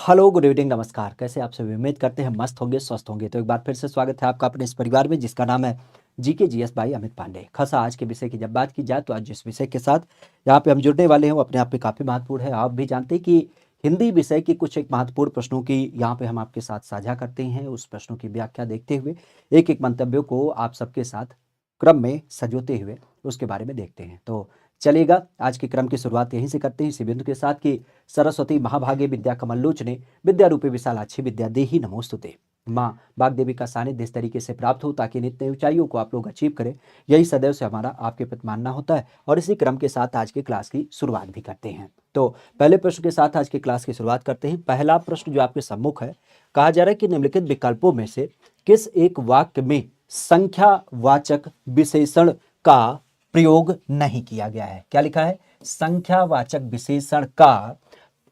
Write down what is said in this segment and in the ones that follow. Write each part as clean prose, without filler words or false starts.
Hello, good evening, नमस्कार। कैसे आप सभी? उम्मीद करते हैं मस्त होंगे, स्वस्थ होंगे। तो एक बार फिर से स्वागत है आपका अपने इस परिवार में जिसका नाम है GK GS by Amit Pandey. खासा आज के विषय की जब बात की जाए तो आज जिस विषय के साथ यहाँ पे हम जुड़ने वाले हैं वो अपने आप में काफ़ी महत्वपूर्ण है। आप भी जानते हैं कि हिंदी विषय की कुछ एक महत्वपूर्ण प्रश्नों की यहाँ पे हम आपके साथ साझा करते हैं। उस प्रश्नों की व्याख्या देखते हुए एक एक मंतव्यों को आप सबके साथ क्रम में सजोते हुए उसके बारे में देखते हैं। तो चलेगा, आज के क्रम की शुरुआत यहीं से करते हैं इसी बिंदु के साथ कि सरस्वती महाभागे विद्या कमलोचने विद्या रूपी विशालाक्षी विद्या देही नमोस्तुते। माँ वाग्देवी का सानिध्य इस तरीके से प्राप्त हो ताकि नित्य ऊंचाइयों को आप लोग अचीव करें, यही सदैव से हमारा आपके प्रति मानना होता है। और इसी क्रम के साथ आज के क्लास की शुरुआत भी करते हैं। तो पहले प्रश्न के साथ आज के क्लास की शुरुआत करते हैं। पहला प्रश्न जो आपके सम्मुख है, कहा जा रहा है कि निम्नलिखित विकल्पों में से किस एक वाक्य में संख्यावाचक विशेषण का प्रयोग नहीं किया गया है? क्या लिखा है? संख्यावाचक विशेषण का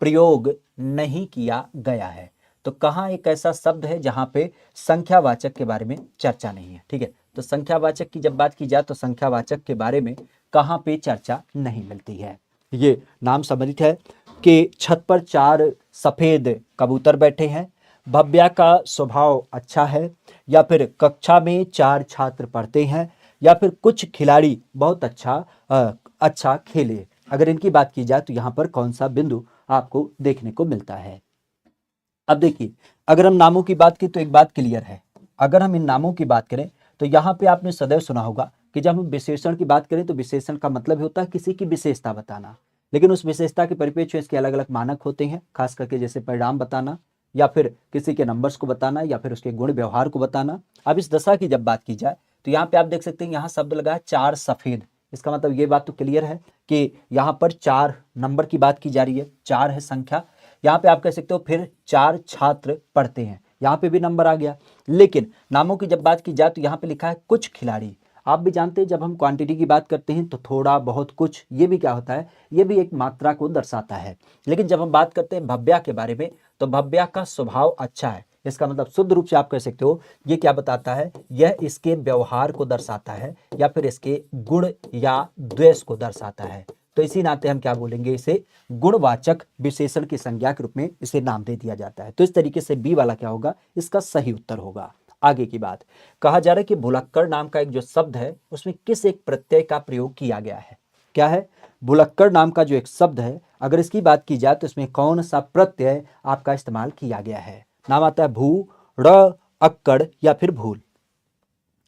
प्रयोग नहीं किया गया है। तो कहाँ एक ऐसा शब्द है जहां पे संख्यावाचक के बारे में चर्चा नहीं है? ठीक है, तो संख्यावाचक की जब बात की जाए तो संख्यावाचक के बारे में कहाँ पे चर्चा नहीं मिलती है? ये नाम सम्मिलित है कि छत पर 4 सफेद कबूतर बैठे हैं, भव्या का स्वभाव अच्छा है, या फिर कक्षा में 4 छात्र पढ़ते हैं, या फिर कुछ खिलाड़ी बहुत अच्छा खेले। अगर इनकी बात की जाए तो यहाँ पर कौन सा बिंदु आपको देखने को मिलता है? अब देखिए, अगर हम नामों की बात की तो एक बात क्लियर है। अगर हम इन नामों की बात करें तो यहाँ पे आपने सदैव सुना होगा कि जब हम विशेषण की बात करें तो विशेषण का मतलब होता है किसी की विशेषता बताना, लेकिन उस विशेषता के परिप्रेक्ष्य इसके अलग अलग मानक होते हैं। खास करके जैसे परिणाम बताना, या फिर किसी के नंबर्स को बताना, या फिर उसके गुण व्यवहार को बताना। अब इस दशा की जब बात की जाए तो यहाँ पे आप देख सकते हैं, यहाँ शब्द लगा है 4 सफेद। इसका मतलब ये बात तो क्लियर है कि यहाँ पर 4 नंबर की बात की जा रही है, 4 है संख्या। यहाँ पे आप कह सकते हो फिर 4 छात्र पढ़ते हैं, यहाँ पे भी नंबर आ गया। लेकिन नामों की जब बात की जाए तो यहाँ पे लिखा है कुछ खिलाड़ी। आप भी जानते हैं जब हम क्वांटिटी की बात करते हैं तो थोड़ा बहुत कुछ, ये भी क्या होता है? ये भी एक मात्रा को दर्शाता है। लेकिन जब हम बात करते हैं भव्या के बारे में तो भव्या का स्वभाव अच्छा है। इसका मतलब शुद्ध रूप से आप कह सकते हो ये क्या बताता है? यह इसके व्यवहार को दर्शाता है, या फिर इसके गुण या द्वेष को दर्शाता है। तो इसी नाते हम क्या बोलेंगे? इसे गुणवाचक विशेषण की संज्ञा के रूप में इसे नाम दे दिया जाता है। तो इस तरीके से बी वाला क्या होगा? इसका सही उत्तर होगा। आगे की बात, कहा जा रहा है कि भुलक्कड़ नाम का एक जो शब्द है उसमें किस एक प्रत्यय का प्रयोग किया गया है? क्या है? भुलक्कड़ नाम का जो एक शब्द है, अगर इसकी बात की जाए तो इसमें कौन सा प्रत्यय आपका इस्तेमाल किया गया है? नाम आता है भू, ड़, अक्कड़ या फिर भूल।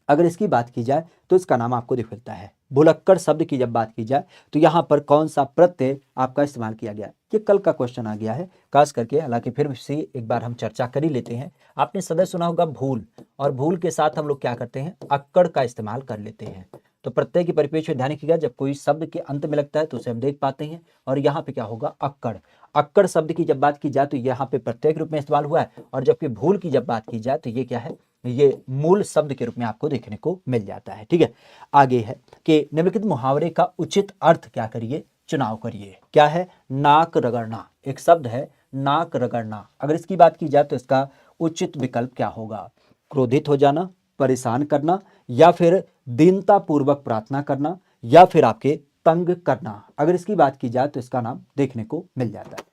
अगर इसकी बात की जाए तो इसका नाम आपको दिख मिलता है। भुलक्कड़ शब्द की जब बात की जाए तो यहाँ पर कौन सा प्रत्यय आपका इस्तेमाल किया गया? ये कल का क्वेश्चन आ गया है खास करके, हालांकि फिर से एक बार हम चर्चा कर ही लेते हैं। आपने सदैव सुना होगा भूल, और भूल के साथ हम लोग क्या करते हैं? अक्कड़ का इस्तेमाल कर लेते हैं। तो प्रत्यय के परिप्रेक्ष्य में ध्यान रखिएगा, जब कोई शब्द के अंत में लगता है तो उसे हम देख पाते हैं, और यहाँ पे क्या होगा? अक्कड़। अक्कड़ शब्द की जब बात की जाए तो यहाँ पे प्रत्यय के रूप में इस्तेमाल हुआ है, और जबकि भूल की जब बात की जाए तो ये क्या है? ये मूल शब्द के रूप में आपको देखने को मिल जाता है। ठीक है, आगे है कि निम्नलिखित मुहावरे का उचित अर्थ क्या करिए? चुनाव करिए। क्या है? नाक रगड़ना एक शब्द है, नाक रगड़ना। अगर इसकी बात की जाए तो इसका उचित विकल्प क्या होगा? क्रोधित हो जाना, परेशान करना, या फिर दीनता पूर्वक प्रार्थना करना, या फिर आपके तंग करना। अगर इसकी बात की जाए तो इसका नाम देखने को मिल जाता है।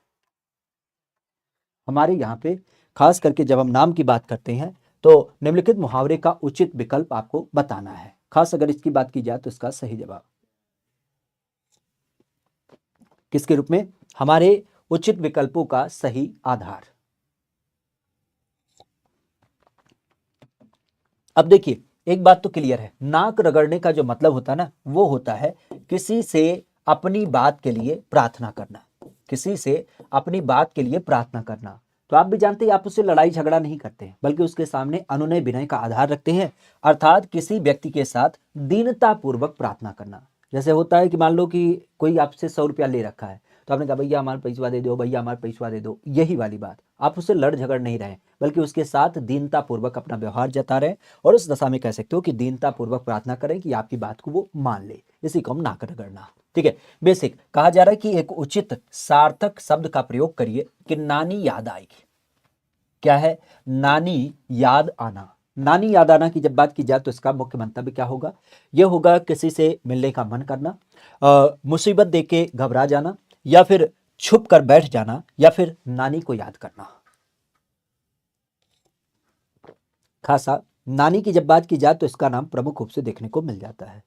हमारे यहाँ पे खास करके जब हम नाम की बात करते हैं तो निम्नलिखित मुहावरे का उचित विकल्प आपको बताना है। खास अगर इसकी बात की जाए तो इसका सही जवाब किसके रूप में? हमारे उचित विकल्पों का सही आधार। अब देखिए, एक बात तो क्लियर है, नाक रगड़ने का जो मतलब होता है ना, वो होता है किसी से अपनी बात के लिए प्रार्थना करना, किसी से अपनी बात के लिए प्रार्थना करना। तो आप भी जानते हैं आप उससे लड़ाई झगड़ा नहीं करते हैं, बल्कि उसके सामने अनुनय विनय का आधार रखते हैं, अर्थात किसी व्यक्ति के साथ दीनता पूर्वक प्रार्थना करना। जैसे होता है कि मान लो कि कोई आपसे 100 रुपया ले रखा है, तो आपने कहा भैया हमारा पैसा दे दो, भैया हमारा पैसा दे दो। यही वाली बात, आप उससे लड़ झगड़ नहीं रहे, बल्कि उसके साथ दीनता पूर्वक अपना व्यवहार जता रहे, और उस दशा में कह सकते हो कि दीनता पूर्वक प्रार्थना करें कि आपकी बात को वो मान ले। इसी को हम नाक रगड़ना। ठीक है, बेसिक कहा जा रहा है कि एक उचित सार्थक शब्द का प्रयोग करिए कि नानी याद आएगी। क्या है? नानी याद आना। नानी याद आना की जब बात की जाए तो इसका मुख्य मंतव्य क्या होगा? यह होगा किसी से मिलने का मन करना, मुसीबत देख के घबरा जाना, या फिर छुप कर बैठ जाना, या फिर नानी को याद करना। खासा। नानी की जब बात की जाए तो इसका नाम प्रमुख रूप से देखने को मिल जाता है।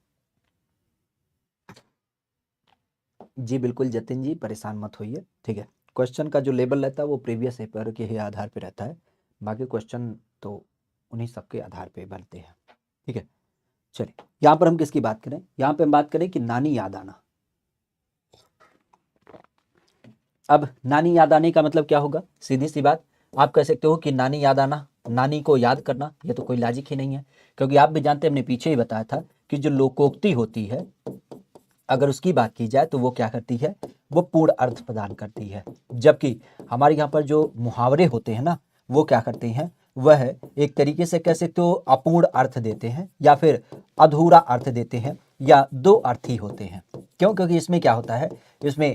जी बिल्कुल जतिन जी, परेशान मत होइए, ठीक है। क्वेश्चन का जो लेबल रहता है वो प्रीवियस पेपर के ही आधार पे रहता है, बाकी क्वेश्चन तो उन्हीं सबके आधार पे बनते हैं, ठीक है। चलिए यहाँ पर हम किसकी बात करें, यहाँ पे हम बात करें कि नानी याद आना। अब नानी याद आने का मतलब क्या होगा, सीधी सी बात, आप कह सकते हो कि नानी याद आना, नानी को याद करना, ये तो कोई लॉजिक ही नहीं है, क्योंकि आप भी जानते हैं, हमने पीछे ही बताया था कि जो लोकोक्ति होती है अगर उसकी बात की जाए तो वो क्या करती है, वो पूर्ण अर्थ प्रदान करती है, जबकि हमारे यहाँ पर जो मुहावरे होते हैं ना, वो क्या करते हैं, वह एक तरीके से कह सकते हो अपूर्ण अर्थ देते हैं या फिर अधूरा अर्थ देते हैं, या दो अर्थ ही होते हैं। क्यों, क्योंकि इसमें क्या होता है, इसमें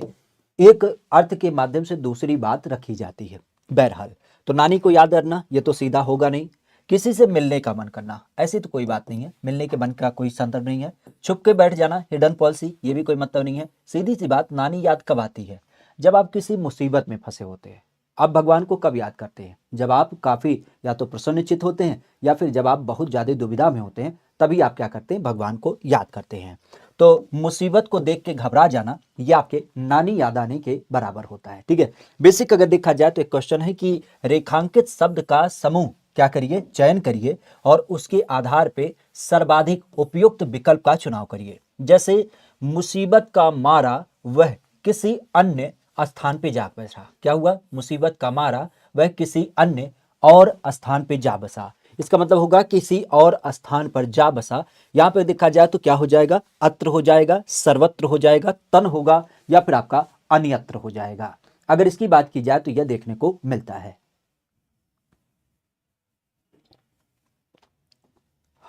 एक अर्थ के माध्यम से दूसरी बात रखी जाती है। बहरहाल, तो नानी को याद करना ये तो सीधा होगा नहीं। किसी से मिलने का मन करना, ऐसी तो कोई बात नहीं है, मिलने के मन का कोई संदर्भ नहीं है। छुप के बैठ जाना, हिडन पॉलिसी, ये भी कोई मतलब नहीं है। सीधी सी बात, नानी याद कब आती है, जब आप किसी मुसीबत में फंसे होते हैं। आप भगवान को कब याद करते हैं, जब आप काफी या तो प्रसन्नचित होते हैं या फिर जब आप बहुत ज्यादा दुविधा में होते हैं, तभी आप क्या करते हैं, भगवान को याद करते हैं। तो मुसीबत को देख के घबरा जाना, ये आपके नानी याद आने के बराबर होता है, ठीक है। बेसिक अगर देखा जाए तो एक क्वेश्चन है कि रेखांकित शब्द का समूह क्या करिए, चयन करिए और उसके आधार पे सर्वाधिक उपयुक्त विकल्प का चुनाव करिए। जैसे मुसीबत का मारा वह किसी अन्य स्थान पे जा बसा, क्या हुआ, मुसीबत का मारा वह किसी अन्य और स्थान पे जा बसा, इसका मतलब होगा किसी और स्थान पर जा बसा। यहां पे देखा जाए तो क्या हो जाएगा, अत्र हो जाएगा, सर्वत्र हो जाएगा, तन होगा, या फिर आपका अन्यत्र हो जाएगा। अगर इसकी बात की जाए तो यह देखने को मिलता है।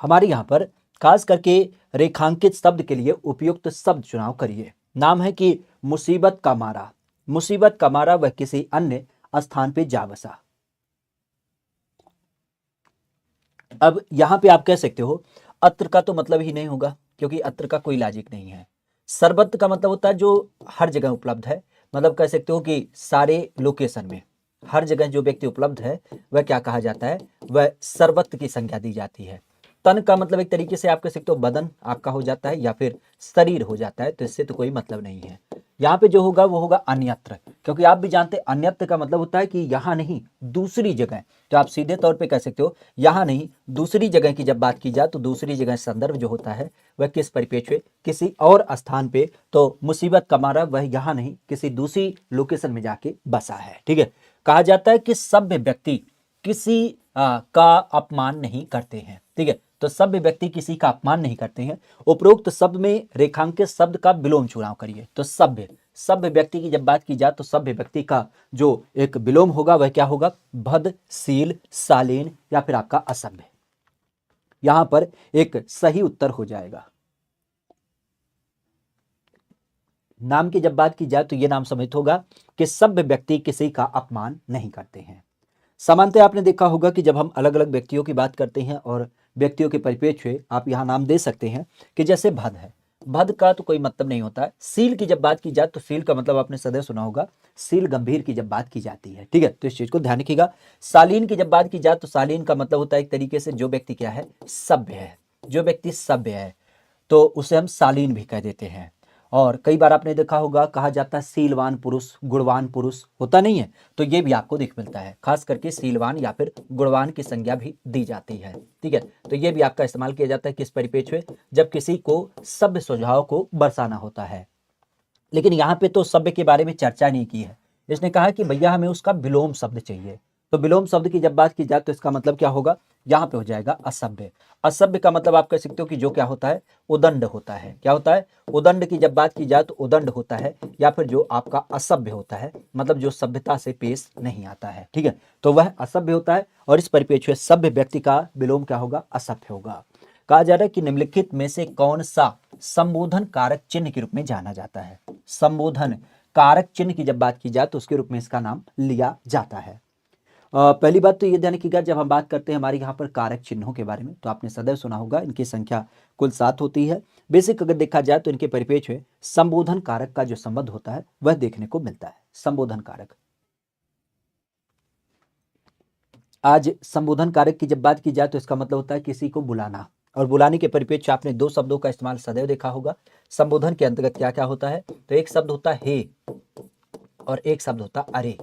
हमारे यहां पर खास करके रेखांकित शब्द के लिए उपयुक्त शब्द चुनाव करिए। नाम है कि मुसीबत का मारा, मुसीबत का मारा वह किसी अन्य स्थान पे जा बसा। अब यहां पे आप कह सकते हो अत्र का तो मतलब ही नहीं होगा, क्योंकि अत्र का कोई लॉजिक नहीं है। सर्वत्र का मतलब होता है जो हर जगह उपलब्ध है, मतलब कह सकते हो कि सारे लोकेशन में हर जगह जो व्यक्ति उपलब्ध है वह क्या कहा जाता है, वह सर्वत्र की संज्ञा दी जाती है। तन का मतलब एक तरीके से आप कह सकते हो बदन आपका हो जाता है या फिर शरीर हो जाता है, तो इससे तो कोई मतलब नहीं है। यहाँ पे जो होगा वो होगा अन्यत्र, क्योंकि आप भी जानते हैं अन्यत्र का मतलब होता है कि यहाँ नहीं दूसरी जगह। तो आप सीधे तौर पे कह सकते हो यहाँ नहीं दूसरी जगह की जब बात की जाए तो दूसरी जगह संदर्भ जो होता है वह किस परिप्रेक्ष्य, किसी और स्थान पे। तो मुसीबत का मारा वह यहाँ नहीं किसी दूसरी लोकेशन में जाके बसा है, ठीक है। कहा जाता है कि सभ्य व्यक्ति किसी का अपमान नहीं करते हैं, ठीक है। तो सभ्य व्यक्ति किसी का अपमान नहीं करते हैं। उपरोक्त शब्द में रेखांकित शब्द का विलोम चुनाव करिए। तो सभ्य, सभ्य व्यक्ति की जब बात की जाए तो सभ्य व्यक्ति का जो एक विलोम होगा वह क्या होगा, भद्र, शील, शालीन या फिर आपका असभ्य। यहां पर एक सही उत्तर हो जाएगा। नाम की जब बात की जाए तो यह नाम समझ होगा कि सभ्य व्यक्ति किसी का अपमान नहीं करते हैं। सामान्यतः आपने देखा होगा कि जब हम अलग अलग व्यक्तियों की बात करते हैं और व्यक्तियों के परिप्रेक्ष्य आप यहाँ नाम दे सकते हैं कि जैसे भद है, भद का तो कोई मतलब नहीं होता है। सील की जब बात की जाए तो सील का मतलब आपने सदैव सुना होगा, सील गंभीर की जब बात की जाती है, ठीक है। तो इस चीज को ध्यान रखिएगा। शालीन की जब बात की जाए तो शालीन का मतलब होता है एक तरीके से जो व्यक्ति क्या है, सभ्य है, जो व्यक्ति सभ्य है तो उसे हम शालीन भी कह देते हैं। और कई बार आपने देखा होगा कहा जाता है सीलवान पुरुष, गुणवान पुरुष, होता नहीं है, तो ये भी आपको दिख मिलता है। खास करके सीलवान या फिर गुणवान की संज्ञा भी दी जाती है, ठीक है। तो ये भी आपका इस्तेमाल किया जाता है किस परिप्रेक्ष्य में, जब किसी को सभ्य स्वभाव को बरसाना होता है। लेकिन यहाँ पे तो सभ्य के बारे में चर्चा नहीं की है, इसने कहा कि भैया हमें उसका विलोम शब्द चाहिए। तो विलोम शब्द की जब बात की जाए तो इसका मतलब क्या होगा, यहाँ पे हो जाएगा असभ्य। असभ्य का मतलब आप कह सकते हो कि जो क्या होता है, उदंड होता है। क्या होता है, उदंड की जब बात की जाए तो उदंड होता है, या फिर जो आपका असभ्य होता है, मतलब जो सभ्यता से पेश नहीं आता है, ठीक है। तो वह असभ्य होता है और इस परिप्रेक्ष्य सभ्य व्यक्ति का विलोम क्या होगा, असभ्य होगा। कहा जा रहा है कि निम्नलिखित में से कौन सा संबोधन कारक चिन्ह के रूप में जाना जाता है। संबोधन कारक चिन्ह की जब बात की जाए तो उसके रूप में इसका नाम लिया जाता है। पहली बात तो ये ध्यान रखिएगा, जब हम बात करते हैं हमारे यहाँ पर कारक चिन्हों के बारे में तो आपने सदैव सुना होगा इनकी संख्या कुल 7 होती है। बेसिक अगर देखा जाए तो इनके परिप्रेक्ष्य में संबोधन कारक का जो संबंध होता है वह देखने को मिलता है। संबोधन कारक, आज संबोधन कारक की जब बात की जाए तो इसका मतलब होता है किसी को बुलाना, और बुलाने के परिप्रेक्ष्य आपने दो शब्दों का इस्तेमाल सदैव देखा होगा। संबोधन के अंतर्गत क्या क्या होता है, तो एक शब्द होता है हे और एक शब्द होता है अरे।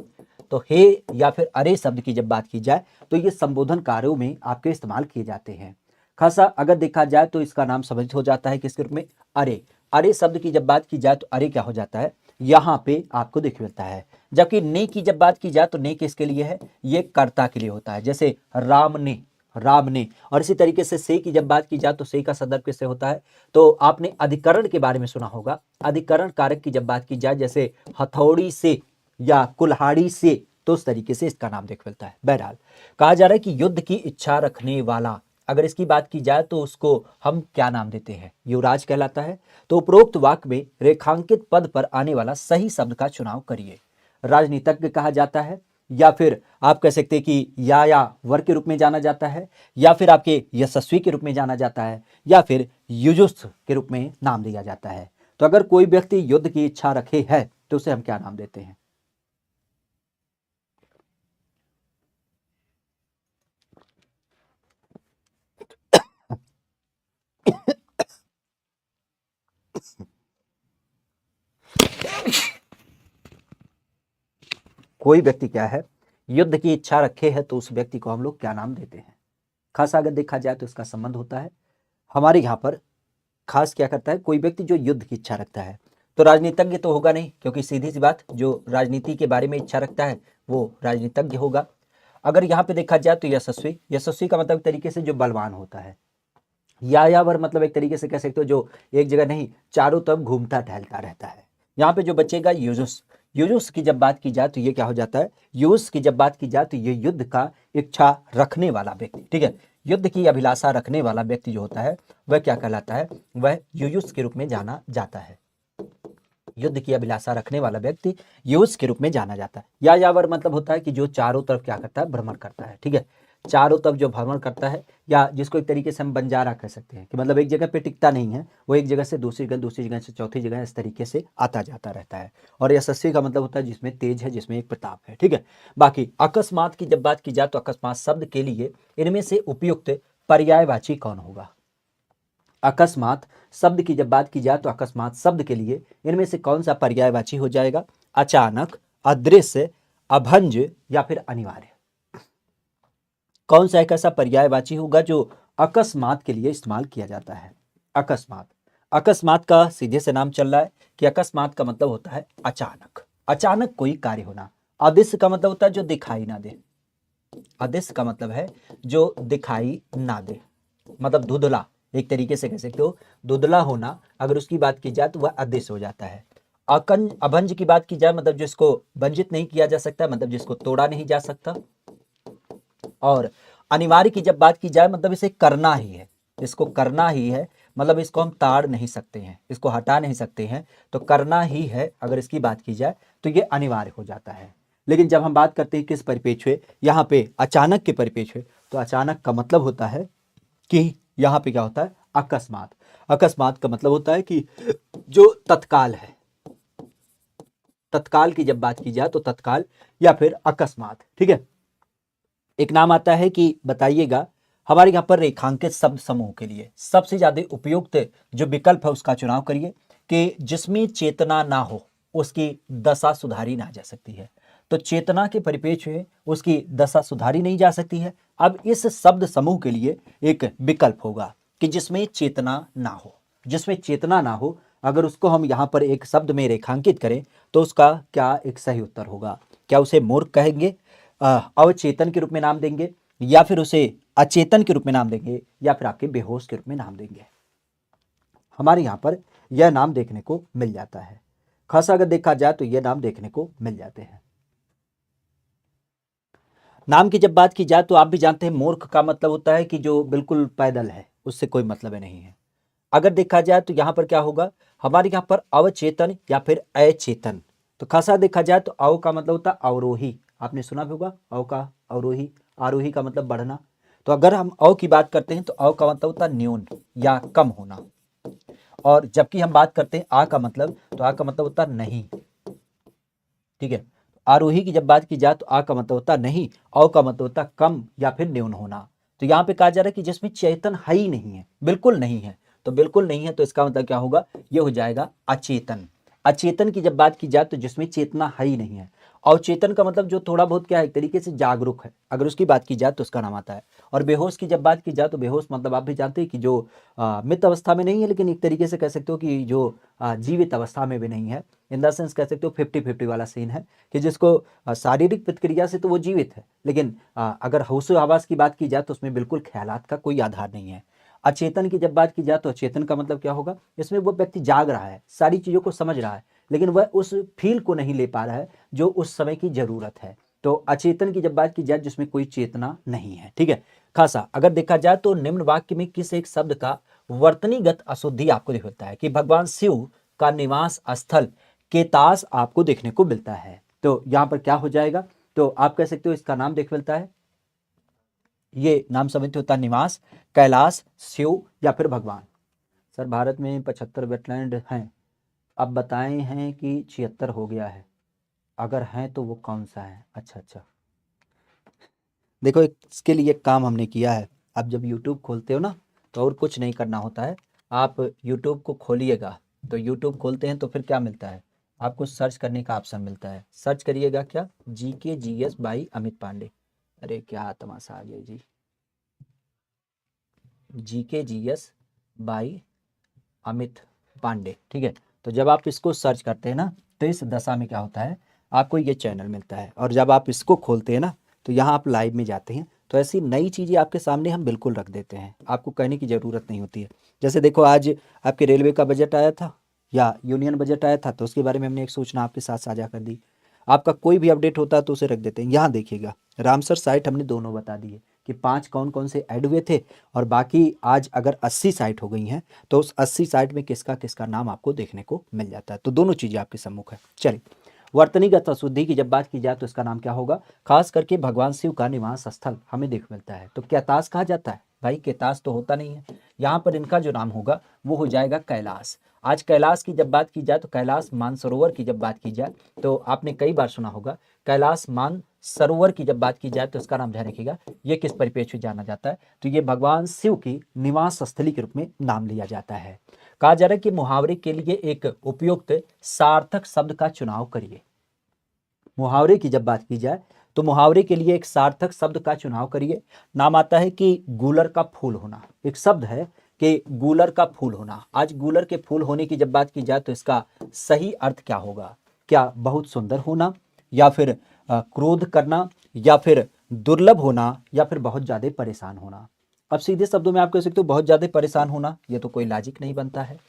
तो हे या फिर अरे शब्द की जब बात की जाए तो ये संबोधन कार्यों में आपके इस्तेमाल किए जाते हैं। खासा अगर देखा जाए तो इसका नाम समझ हो जाता है किसके रूप में, अरे। अरे शब्द की जब बात की जाए तो अरे क्या हो जाता है, यहाँ पे आपको देख मिलता है। जबकि ने की जब बात की जाए तो ने किसके लिए है, ये कर्ता के लिए होता है, जैसे राम ने, राम ने। और इसी तरीके से की जब बात की जाए तो से का संदर्भ किससे होता है, तो आपने अधिकरण के बारे में सुना होगा। अधिकरण कारक की जब बात की जाए जैसे हथौड़ी से या कुल्हाड़ी से, तो उस तरीके से इसका नाम देख मिलता है। बहरहाल कहा जा रहा है कि युद्ध की इच्छा रखने वाला, अगर इसकी बात की जाए तो उसको हम क्या नाम देते हैं, युवराज कहलाता है। तो उपरोक्त वाक्य में रेखांकित पद पर आने वाला सही शब्द का चुनाव करिए। राजनीतिज्ञ कहा जाता है, या फिर आप कह सकते हैं कि या वर के रूप में जाना जाता है, या फिर आपके यशस्वी के रूप में जाना जाता है, या फिर युजुष्ट के रूप में नाम दिया जाता है। तो अगर कोई व्यक्ति युद्ध की इच्छा रखे है तो उसे हम क्या नाम देते हैं। कोई व्यक्ति क्या है, युद्ध की इच्छा रखे है तो उस व्यक्ति को हम लोग क्या नाम देते हैं। खास अगर देखा जाए तो इसका संबंध होता है हमारे यहाँ पर, खास क्या करता है, कोई व्यक्ति जो युद्ध की इच्छा रखता है। तो राजनीतिज्ञ तो होगा नहीं, क्योंकि सीधी सी बात, जो राजनीति के बारे में इच्छा रखता है वो राजनीतिज्ञ होगा। अगर यहाँ पे देखा जाए तो यशस्वी, यशस्वी का मतलब एक तरीके से जो बलवान होता है। यायावर मतलब एक तरीके से कह सकते हो जो एक जगह नहीं, चारों तरफ घूमता टहलता रहता है। यहाँ पे जो बचेगा युजुस, युजुस की जब बात की जाए तो ये क्या हो जाता है, युजुस की जब बात की जाए तो ये युद्ध का इच्छा रखने वाला व्यक्ति, ठीक है, युद्ध की अभिलाषा रखने वाला व्यक्ति जो होता है वह क्या कहलाता है, वह युयुस के रूप में जाना जाता है। युद्ध की अभिलाषा रखने वाला व्यक्ति युयुस के रूप में जाना जाता है। यायावर मतलब होता है कि जो चारों तरफ क्या करता है, भ्रमण करता है, ठीक है, चारों तरफ जो भ्रमण करता है, या जिसको एक तरीके से हम बंजारा कह सकते हैं कि मतलब एक जगह पे टिकता नहीं है, वो एक जगह से दूसरी जगह, दूसरी जगह से चौथी जगह, इस तरीके से आता जाता रहता है। और यशस्वी का मतलब होता है जिसमें तेज है, जिसमें एक प्रताप है, ठीक है। बाकी अकस्मात की जब बात की जाए तो अकस्मात शब्द के लिए इनमें से उपयुक्त पर्यायवाची कौन होगा। अकस्मात शब्द की जब बात की जाए तो अकस्मात शब्द के लिए इनमें से कौन सा पर्यायवाची हो जाएगा, अचानक, अदृश्य, अभंज या फिर अनिवार्य। कौन सा एक ऐसा पर्यायवाची होगा जो अकस्मात के लिए इस्तेमाल किया जाता है। अकस्मात, अकस्मात का सीधे से नाम चल रहा है कि अकस्मात का मतलब होता है अचानक, अचानक कोई कार्य होना। अदृश्य का मतलब होता है जो दिखाई ना दे, अदृश्य का मतलब है जो दिखाई ना दे, मतलब धुंधला, एक तरीके से कह सकते हो धुंधला होना, अगर उसकी बात की जाए तो वह अदृश्य हो जाता है। अभंज की बात की जाए मतलब जिसको भंजित नहीं किया जा सकता, मतलब जिसको तोड़ा नहीं जा सकता। और अनिवार्य की जब बात की जाए मतलब इसे करना ही है, इसको करना ही है, मतलब इसको हम ताड़ नहीं सकते हैं, इसको हटा नहीं सकते हैं, तो करना ही है अगर इसकी बात की जाए तो ये अनिवार्य हो जाता है। लेकिन जब हम बात करते हैं किस परिपेक्ष्य, यहाँ पे अचानक के परिपेक्ष्य, तो अचानक का मतलब होता है कि यहाँ पे क्या होता है, अकस्मात। अकस्मात का मतलब होता है कि जो तत्काल है, तत्काल की जब बात की जाए तो तत्काल या फिर अकस्मात, ठीक है। एक नाम आता है कि बताइएगा हमारे यहाँ पर रेखांकित शब्द समूह के लिए सबसे ज्यादा उपयुक्त जो विकल्प है उसका चुनाव करिए कि जिसमें चेतना ना हो उसकी दशा सुधारी ना जा सकती है। तो चेतना के परिपेक्ष्य में उसकी दशा सुधारी नहीं जा सकती है। अब इस शब्द समूह के लिए एक विकल्प होगा कि जिसमें चेतना ना हो, जिसमें चेतना ना हो, अगर उसको हम यहाँ पर एक शब्द में रेखांकित करें तो उसका क्या एक सही उत्तर होगा। क्या उसे मूर्ख कहेंगे, अवचेतन के रूप में नाम देंगे, या फिर उसे अचेतन के रूप में नाम देंगे, या फिर आपके बेहोश के रूप में नाम देंगे। हमारे यहाँ पर यह नाम देखने को मिल जाता है। खासा अगर देखा जाए तो यह नाम देखने को मिल जाते हैं। नाम की जब बात की जाए तो आप भी जानते हैं मूर्ख का मतलब होता है कि जो बिल्कुल पैदल है, उससे कोई मतलब नहीं है। अगर देखा जाए तो यहाँ पर क्या होगा, हमारे यहाँ पर अवचेतन या फिर अचेतन। तो खासा देखा जाए तो अव का मतलब होता है अवरोही, आपने सुना भी होगा अव का अवरोही, आरोही का मतलब बढ़ना। तो अगर हम अव की बात करते हैं तो अव का मतलब होता है न्यून या कम होना। और जबकि हम बात करते हैं आ का मतलब, तो आ का मतलब होता है नहीं, ठीक है। आरोही की जब बात की जाए तो आ का मतलब होता नहीं, औ का मतलब होता कम या फिर न्यून होना। तो यहाँ पे कहा जा रहा है कि जिसमें चेतन है ही नहीं है, बिल्कुल नहीं है, तो बिल्कुल नहीं है तो इसका मतलब क्या होगा, ये हो जाएगा अचेतन। अचेतन की जब बात की जाए तो जिसमें चेतना है ही नहीं है। अवचेतन का मतलब जो थोड़ा बहुत क्या है, एक तरीके से जागरूक है, अगर उसकी बात की जाए तो उसका नाम आता है। और बेहोश की जब बात की जाए तो बेहोश मतलब आप भी जानते हैं कि जो मृत अवस्था में नहीं है, लेकिन एक तरीके से कह सकते हो कि जो जीवित अवस्था में भी नहीं है, इन द सेंस कह सकते हो 50-50 वाला सीन है, कि जिसको शारीरिक प्रतिक्रिया से तो वो जीवित है, लेकिन अगर होशो हवास की बात की जाए तो उसमें बिल्कुल ख्यालात का कोई आधार नहीं है। अचेतन की जब बात की जाए तो अचेतन का मतलब क्या होगा, इसमें वो व्यक्ति जाग रहा है, सारी चीज़ों को समझ रहा है, लेकिन वह उस फील को नहीं ले पा रहा है जो उस समय की जरूरत है। तो अचेतन की जब बात की जाए जिसमें कोई चेतना नहीं है, ठीक है। खासा अगर देखा जाए तो निम्न वाक्य में किस एक शब्द का वर्तनीगत अशुद्धि आपको दिखता है, कि भगवान शिव का निवास स्थल केतास आपको देखने को मिलता है। तो यहाँ पर क्या हो जाएगा, तो आप कह सकते हो इसका नाम देख मिलता है, ये नाम समझते होता है निवास, कैलाश, शिव या फिर भगवान। सर भारत में 75 वेटलैंड हैं, अब बताए हैं कि 76 हो गया है, अगर हैं तो वो कौन सा है। अच्छा अच्छा, देखो इसके लिए एक काम हमने किया है, आप जब YouTube खोलते हो ना तो और कुछ नहीं करना होता है, आप YouTube को खोलिएगा, तो YouTube खोलते हैं तो फिर क्या मिलता है, आपको सर्च करने का ऑप्शन मिलता है। सर्च करिएगा क्या, GKGS बाई अमित पांडे। अरे क्या तमाशा आ गया जी, GKGS बाई अमित पांडे, ठीक है। तो जब आप इसको सर्च करते हैं ना तो इस दशा में क्या होता है, आपको ये चैनल मिलता है, और जब आप इसको खोलते हैं ना तो यहाँ आप लाइव में जाते हैं, तो ऐसी नई चीज़ें आपके सामने हम बिल्कुल रख देते हैं, आपको कहने की ज़रूरत नहीं होती है। जैसे देखो आज आपके रेलवे का बजट आया था या यूनियन बजट आया था, तो उसके बारे में हमने एक सूचना आपके साथ साझा कर दी। आपका कोई भी अपडेट होता है तो उसे रख देते हैं। यहाँ देखिएगा रामसर साइट हमने दोनों बता दिए कि 5 कौन कौन से ऐड हुए थे, और बाकी आज अगर 80 साइट हो गई हैं तो उस 80 साइट में किसका किसका नाम आपको देखने को मिल जाता है। तो दोनों चीज़ें आपके सम्मुख है। चलिए, वर्तनीगत अशुद्धि की जब बात की जाए तो इसका नाम क्या होगा, खास करके भगवान शिव का निवास स्थल हमें देख मिलता है। तो कैताश कहा जाता है, भाई कैताश तो होता नहीं है, यहाँ पर इनका जो नाम होगा वो हो जाएगा कैलाश। आज कैलाश की जब बात की जाए तो कैलाश मानसरोवर की जब बात की जाए तो आपने कई बार सुना होगा, कैलाश मानसरोवर की जब बात की जाए तो इसका नाम ध्यान रखिएगा, ये किस परिप्रेक्ष्य में जाना जाता है, तो ये भगवान शिव की निवास स्थली के रूप में नाम लिया जाता है। कहा जा रहा है कि मुहावरे के लिए एक उपयुक्त सार्थक शब्द का चुनाव करिए। मुहावरे की जब बात की जाए तो मुहावरे के लिए एक सार्थक शब्द का चुनाव करिए। नाम आता है कि गूलर का फूल होना, एक शब्द है कि गूलर का फूल होना। आज गूलर के फूल होने की जब बात की जाए तो इसका सही अर्थ क्या होगा, क्या बहुत सुंदर होना, या फिर क्रोध करना, या फिर दुर्लभ होना, या फिर बहुत ज्यादा परेशान होना। अब सीधे शब्दों में आप कह सकते हो बहुत ज्यादा परेशान होना, ये तो कोई लॉजिक नहीं बनता है।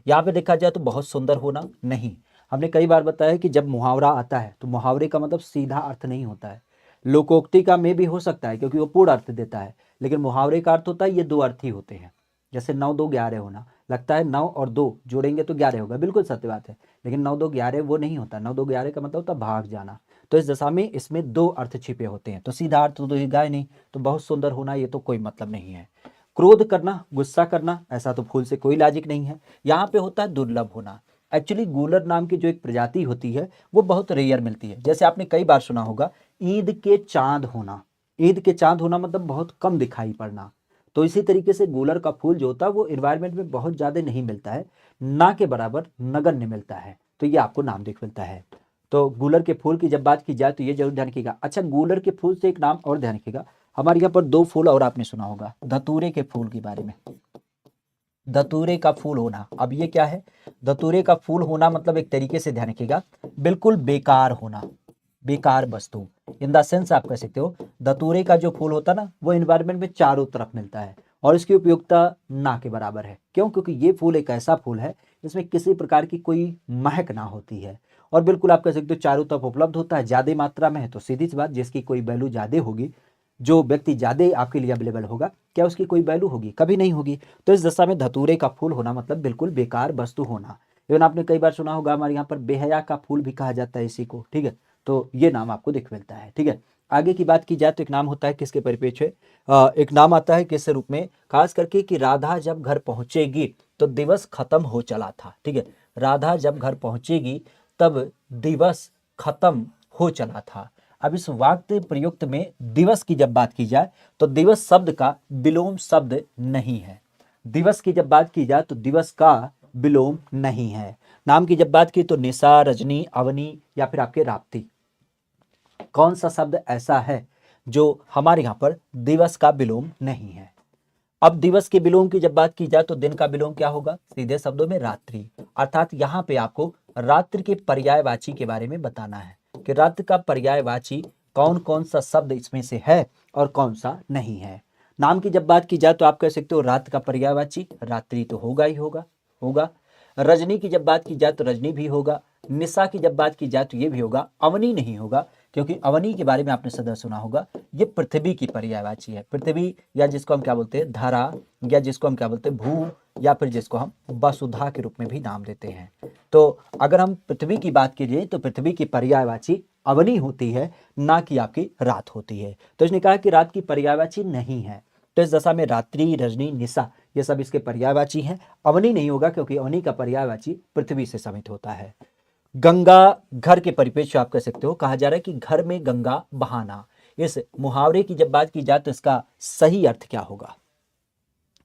यहाँ पे देखा जाए तो बहुत सुंदर होना नहीं, हमने कई बार बताया कि जब मुहावरा आता है तो मुहावरे का मतलब सीधा अर्थ नहीं होता है, लोकोक्ति का में भी हो सकता है क्योंकि वो पूर्ण अर्थ देता है, लेकिन मुहावरे का अर्थ होता है ये दो अर्थ ही होते हैं। जैसे 9 2 11 होना, लगता है 9 और 2 जोड़ेंगे तो 11 होगा, बिल्कुल सत्य बात है, लेकिन 9 2 11 वो नहीं होता, 9 2 11 का मतलब होता है भाग जाना। तो इस दशा में इसमें दो अर्थ छिपे होते हैं, तो सीधा अर्थ तो ये गाय नहीं, तो बहुत सुंदर होना ये तो कोई मतलब नहीं है। क्रोध करना, गुस्सा करना, ऐसा तो फूल से कोई लॉजिक नहीं है। यहाँ पे होता है दुर्लभ होना। एक्चुअली गूलर नाम की जो एक प्रजाति होती है वो बहुत रेयर मिलती है। जैसे आपने कई बार सुना होगा ईद के चांद होना, ईद के चांद होना मतलब बहुत कम दिखाई पड़ना। तो इसी तरीके से गूलर का फूल जो होता है वो इन्वायरमेंट में बहुत ज्यादा नहीं मिलता है, ना के बराबर नगण्य मिलता है, तो ये आपको नाम देख मिलता है। तो गूलर के फूल की जब बात की जाए तो ये जरूर ध्यान रखिएगा। अच्छा, गूलर के फूल से एक नाम और ध्यान रखिएगा, हमारे यहाँ पर दो फूल और आपने सुना होगा धतूरे के फूल के बारे में। धतूरे का फूल होना, अब ये क्या है, धतूरे का फूल होना मतलब एक तरीके से ध्यान रखिएगा बिल्कुल बेकार होना, बेकार वस्तु। इन द सेंस आप कह सकते हो धतूरे का जो फूल होता है ना वो इन्वायरमेंट में चारों तरफ मिलता है और इसकी उपयोगिता ना के बराबर है। क्यों? क्योंकि ये फूल एक ऐसा फूल है जिसमें किसी प्रकार की कोई महक ना होती है, और बिल्कुल आप कह सकते हो चारों तरफ उपलब्ध होता है, ज्यादा मात्रा में है तो सीधी सी बात जिसकी कोई वैल्यू ज्यादा होगी, जो व्यक्ति ज्यादा आपके लिए अवेलेबल होगा, क्या उसकी कोई वैल्यू होगी? कभी नहीं होगी। तो इस दशा में धतूरे का फूल होना मतलब बिल्कुल बेकार वस्तु होना। इवन आपने कई बार सुना होगा हमारे यहाँ पर बेहया का फूल भी कहा जाता है इसी को, ठीक है। तो ये नाम आपको दिख मिलता है, ठीक है। आगे की बात की जाए तो एक नाम होता है किसके परिप्रेक्ष्य, एक नाम आता है किस रूप में, खास करके कि राधा जब घर पहुंचेगी तो दिवस खत्म हो चला था, ठीक है। राधा जब घर पहुंचेगी तब दिवस खत्म हो चला था। अब इस वाक्य प्रयुक्त में दिवस की जब बात की जाए तो दिवस शब्द का विलोम शब्द नहीं है। दिवस की जब बात की जाए तो दिवस का विलोम नहीं है। नाम की जब बात की तो निशा, रजनी, अवनी या फिर आपके राप्ती, कौन सा शब्द ऐसा है जो हमारे यहाँ पर दिवस का विलोम नहीं है। अब दिवस के विलोम की जब बात की जाए तो दिन का विलोम क्या होगा, सीधे शब्दों में रात्रि। अर्थात यहाँ पे आपको रात्रि के पर्यायवाची के बारे में बताना है कि रात्रि का पर्यायवाची कौन कौन सा शब्द इसमें से है और कौन सा नहीं है। नाम की जब बात की जाए तो आप कह सकते हो रात का पर्यायवाची रात्रि तो होगा ही होगा। रजनी की जब बात की जाए तो रजनी भी होगा। निशा की जब बात की जाए तो ये भी होगा। अवनी नहीं होगा, क्योंकि अवनी के बारे में आपने सदा सुना होगा, ये पृथ्वी की पर्यायवाची है। पृथ्वी या जिसको हम क्या बोलते हैं धरा, या जिसको हम क्या बोलते हैं भू, या फिर जिसको हम वसुधा के रूप में भी नाम देते हैं। तो अगर हम पृथ्वी की बात कीजिए तो पृथ्वी की पर्यायवाची अवनी होती है, ना कि आपकी रात होती है। तो इसने कहा कि रात की पर्यायवाची नहीं है। तो इस दशा में रात्रि, रजनी, निशा ये सब इसके पर्यायवाची हैं। अवनी नहीं होगा, क्योंकि अवनी का पर्यायवाची पृथ्वी से समित होता है। गंगा घर के परिप्रेक्ष्य आप कह सकते हो, कहा जा रहा है कि घर में गंगा बहाना। इस मुहावरे की जब बात की जाए तो इसका सही अर्थ क्या होगा,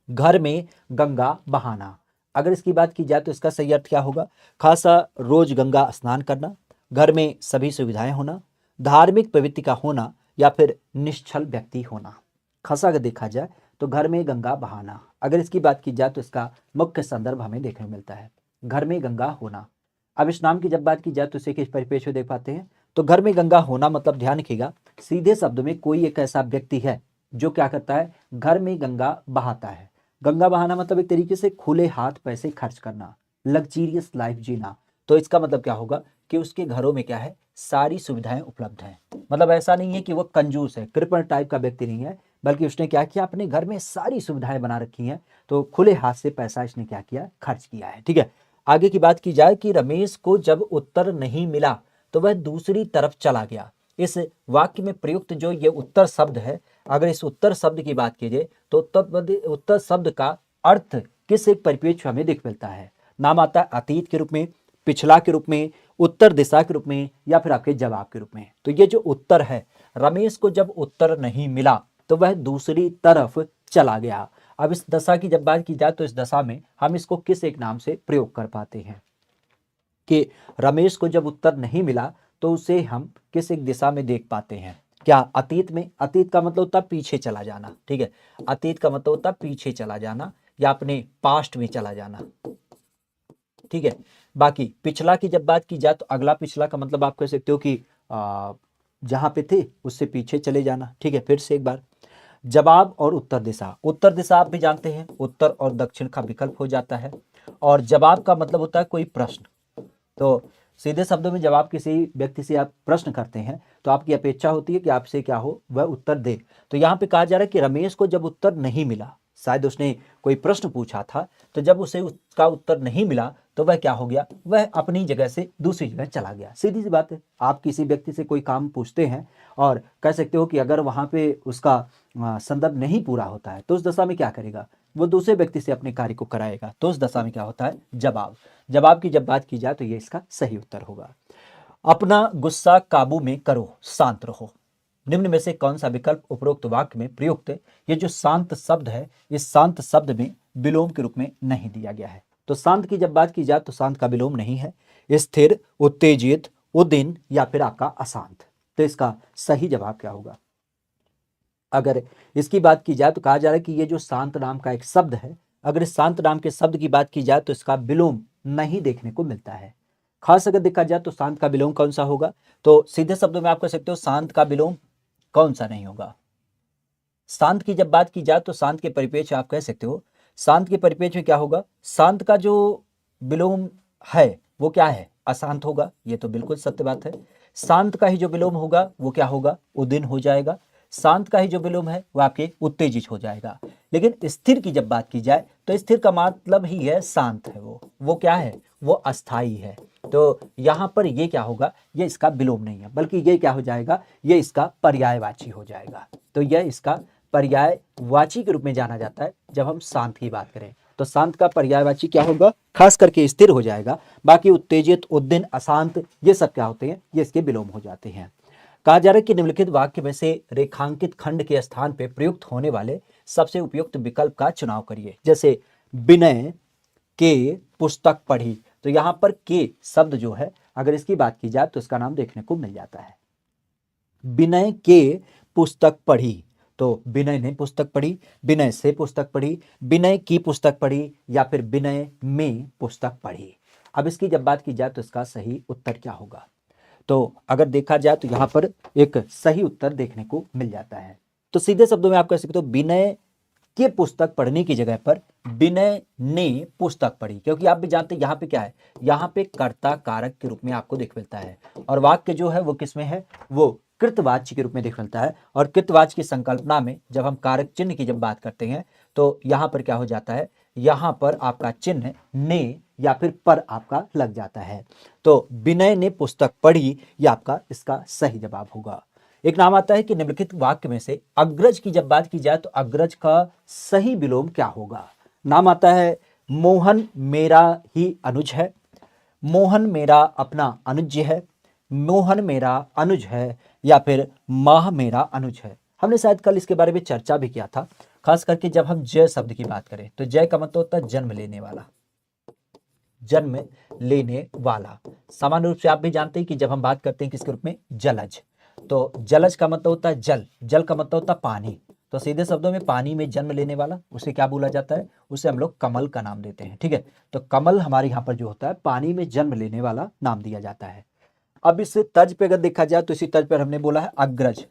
घर में गंगा बहाना। अगर इसकी बात की जाए तो इसका सही अर्थ क्या होगा, खासा रोज गंगा स्नान करना, घर में सभी सुविधाएं होना, धार्मिक प्रवृत्ति का होना, या फिर निश्चल व्यक्ति होना। खासा अगर देखा जाए तो घर में गंगा बहाना। अगर इसकी बात की जाए तो इसका मुख्य संदर्भ हमें देखने को मिलता है घर में गंगा होना। अब इस नाम की जब बात की जाए तो इसे किस परिपेक्ष में देख पाते हैं, तो घर में गंगा होना मतलब ध्यान रखिएगा, सीधे शब्द में कोई एक ऐसा व्यक्ति है जो क्या करता है, घर में गंगा बहाता है। गंगा बहाना मतलब एक तरीके से खुले हाथ पैसे खर्च करना, लग्जीरियस लाइफ जीना। तो इसका मतलब क्या होगा कि उसके घरों में क्या है, सारी सुविधाएं उपलब्ध हैं। मतलब ऐसा नहीं है कि वो कंजूस है, कृपण टाइप का व्यक्ति नहीं है, बल्कि उसने क्या किया, अपने घर में सारी सुविधाएं बना रखी हैं। तो खुले हाथ से पैसा इसने क्या किया, खर्च किया है। ठीक है, आगे की बात की जाए कि रमेश को जब उत्तर नहीं मिला तो वह दूसरी तरफ चला गया। इस वाक्य में प्रयुक्त जो ये उत्तर शब्द है, अगर इस उत्तर शब्द की बात कीजिए तो उत्तर शब्द का अर्थ किस एक परिप्रेक्ष्य हमें दिख मिलता है। नाम आता है अतीत के रूप में, पिछला के रूप में, उत्तर दिशा के रूप में, या फिर आपके जवाब के रूप में। तो ये जो उत्तर है, रमेश को जब उत्तर नहीं मिला तो वह दूसरी तरफ चला गया। अब इस दशा की जब बात की जाए तो इस दशा में हम इसको किस एक नाम से प्रयोग कर पाते हैं कि रमेश को जब उत्तर नहीं मिला तो उसे हम किस एक दिशा में देख पाते हैं। क्या अतीत में, अतीत का मतलब होता है पीछे चला जाना। ठीक है, अतीत का मतलब होता है पीछे चला जाना या अपने पास्ट में चला जाना। ठीक है, बाकी पिछला की जब बात की जाए तो अगला पिछला का मतलब आप कह सकते हो कि जहां पे थे उससे पीछे चले जाना। ठीक है, फिर से एक बार, जवाब और उत्तर दिशा। उत्तर दिशा आप भी जानते हैं, उत्तर और दक्षिण का विकल्प हो जाता है, और जवाब का मतलब होता है कोई प्रश्न। तो सीधे शब्दों में जब आप किसी व्यक्ति से आप प्रश्न करते हैं तो आपकी अपेक्षा होती है कि आपसे क्या हो, वह उत्तर दे। तो यहाँ पे कहा जा रहा है कि रमेश को जब उत्तर नहीं मिला, शायद उसने कोई प्रश्न पूछा था, तो जब उसे उसका उत्तर नहीं मिला तो वह क्या हो गया, वह अपनी जगह से दूसरी जगह चला गया। सीधी सी बात है, आप किसी व्यक्ति से कोई काम पूछते हैं और कह सकते हो कि अगर वहाँ पे उसका संदर्भ नहीं पूरा होता है तो उस दशा में क्या करेगा, वो दूसरे व्यक्ति से अपने कार्य को कराएगा। तो उस दशा में क्या होता है, जवाब। जवाब की जब बात की जाए तो ये इसका सही उत्तर होगा। अपना गुस्सा काबू में करो, शांत रहो। निम्न में से कौन सा विकल्प उपरोक्त वाक्य में प्रयुक्त है? ये जो शांत शब्द है, इस शांत शब्द में विलोम के रूप में नहीं दिया गया है। तो शांत की जब बात की जाए तो शांत का विलोम नहीं है। स्थिर, उत्तेजित, उदिन, या फिर आपका अशांत। तो इसका सही जवाब क्या होगा? अगर इसकी बात की जाए तो कहा जा रहा है कि ये जो शांत नाम का एक शब्द है, अगर इस शांत नाम के शब्द की बात की जाए तो इसका विलोम नहीं देखने को मिलता है। खास अगर देखा जाए तो शांत का विलोम कौन सा होगा, तो सीधे शब्दों में आप कह सकते हो शांत का विलोम कौन सा नहीं होगा। शांत की जब बात की जाए तो शांत के परिपेक्ष आप कह सकते हो, शांत के परिपेक्ष में क्या होगा, शांत का जो विलोम है वो क्या है, अशांत होगा। ये तो बिल्कुल सत्य बात है। शांत का ही जो विलोम होगा वो क्या होगा, उदिन हो जाएगा। शांत का ही जो विलोम है वो आपके उत्तेजित हो जाएगा। लेकिन स्थिर की जब बात की जाए तो स्थिर का मतलब ही है शांत है, वो क्या है, वो अस्थाई है। तो यहां पर ये क्या होगा, ये इसका विलोम नहीं है, बल्कि ये क्या हो जाएगा, ये इसका पर्यायवाची हो जाएगा। तो यह इसका पर्यायवाची के रूप में जाना जाता है जब हम शांत की बात करें। तो शांत का पर्यायवाची क्या होगा, खास करके स्थिर हो जाएगा। बाकी उत्तेजित, उद्दीन, अशांत, ये सब क्या होते हैं, ये इसके विलोम हो जाते हैं। कहा जा रहा है कि निम्नलिखित वाक्य में से रेखांकित खंड के स्थान पे प्रयुक्त होने वाले सबसे उपयुक्त विकल्प का चुनाव करिए। जैसे विनय के पुस्तक पढ़ी, तो यहां पर के शब्द जो है अगर इसकी बात की जाए तो इसका नाम देखने को मिल जाता है। विनय के पुस्तक पढ़ी, तो विनय ने पुस्तक पढ़ी, विनय से पुस्तक पढ़ी, विनय की पुस्तक पढ़ी, या फिर विनय में पुस्तक पढ़ी। अब इसकी जब बात की जाए तो इसका सही उत्तर क्या होगा, तो अगर देखा जाए तो यहां पर एक सही उत्तर देखने को मिल जाता है। तो सीधे शब्दों में आप कह सकते हो विनय के पुस्तक पढ़ने की जगह पर विनय ने पुस्तक पढ़ी, क्योंकि आप भी जानते हैं यहाँ पे क्या है, यहाँ पे कर्ता कारक के रूप में आपको दिख मिलता है, और वाक्य जो है वो किसमें है, वो कृतवाच्य के रूप में दिख मिलता है। और कृतवाच्य की संकल्पना में जब हम कारक चिन्ह की जब बात करते हैं तो यहाँ पर क्या हो जाता है, यहाँ पर आपका चिन्ह ने या फिर पर आपका लग जाता है। तो विनय ने पुस्तक पढ़ी, ये आपका इसका सही जवाब होगा। एक नाम आता है कि निम्नलिखित वाक्य में से अग्रज की जब बात की जाए तो अग्रज का सही विलोम क्या होगा। नाम आता है मोहन मेरा ही अनुज है, मोहन मेरा अपना अनुज्य है, मोहन मेरा अनुज है, या फिर माह मेरा अनुज है। हमने शायद कल इसके बारे में चर्चा भी किया था, खास करके जब हम जय शब्द की बात करें तो जय का मतलब होता है जन्म लेने वाला, जन्म लेने वाला। सामान्य रूप से आप भी जानते हैं कि जब हम बात करते हैं किसके रूप में, जलज, तो जलज का मतलब होता है जल, जल का मतलब होता है पानी। तो सीधे शब्दों में पानी में जन्म लेने वाला उसे क्या बोला जाता है, उसे हम लोग कमल का नाम देते हैं। ठीक है, तो कमल हमारे यहाँ पर जो होता है पानी में जन्म लेने वाला नाम दिया जाता है। अब इस तर्ज पे अगर देखा जाए तो इसी तर्ज पर हमने बोला है अग्रज,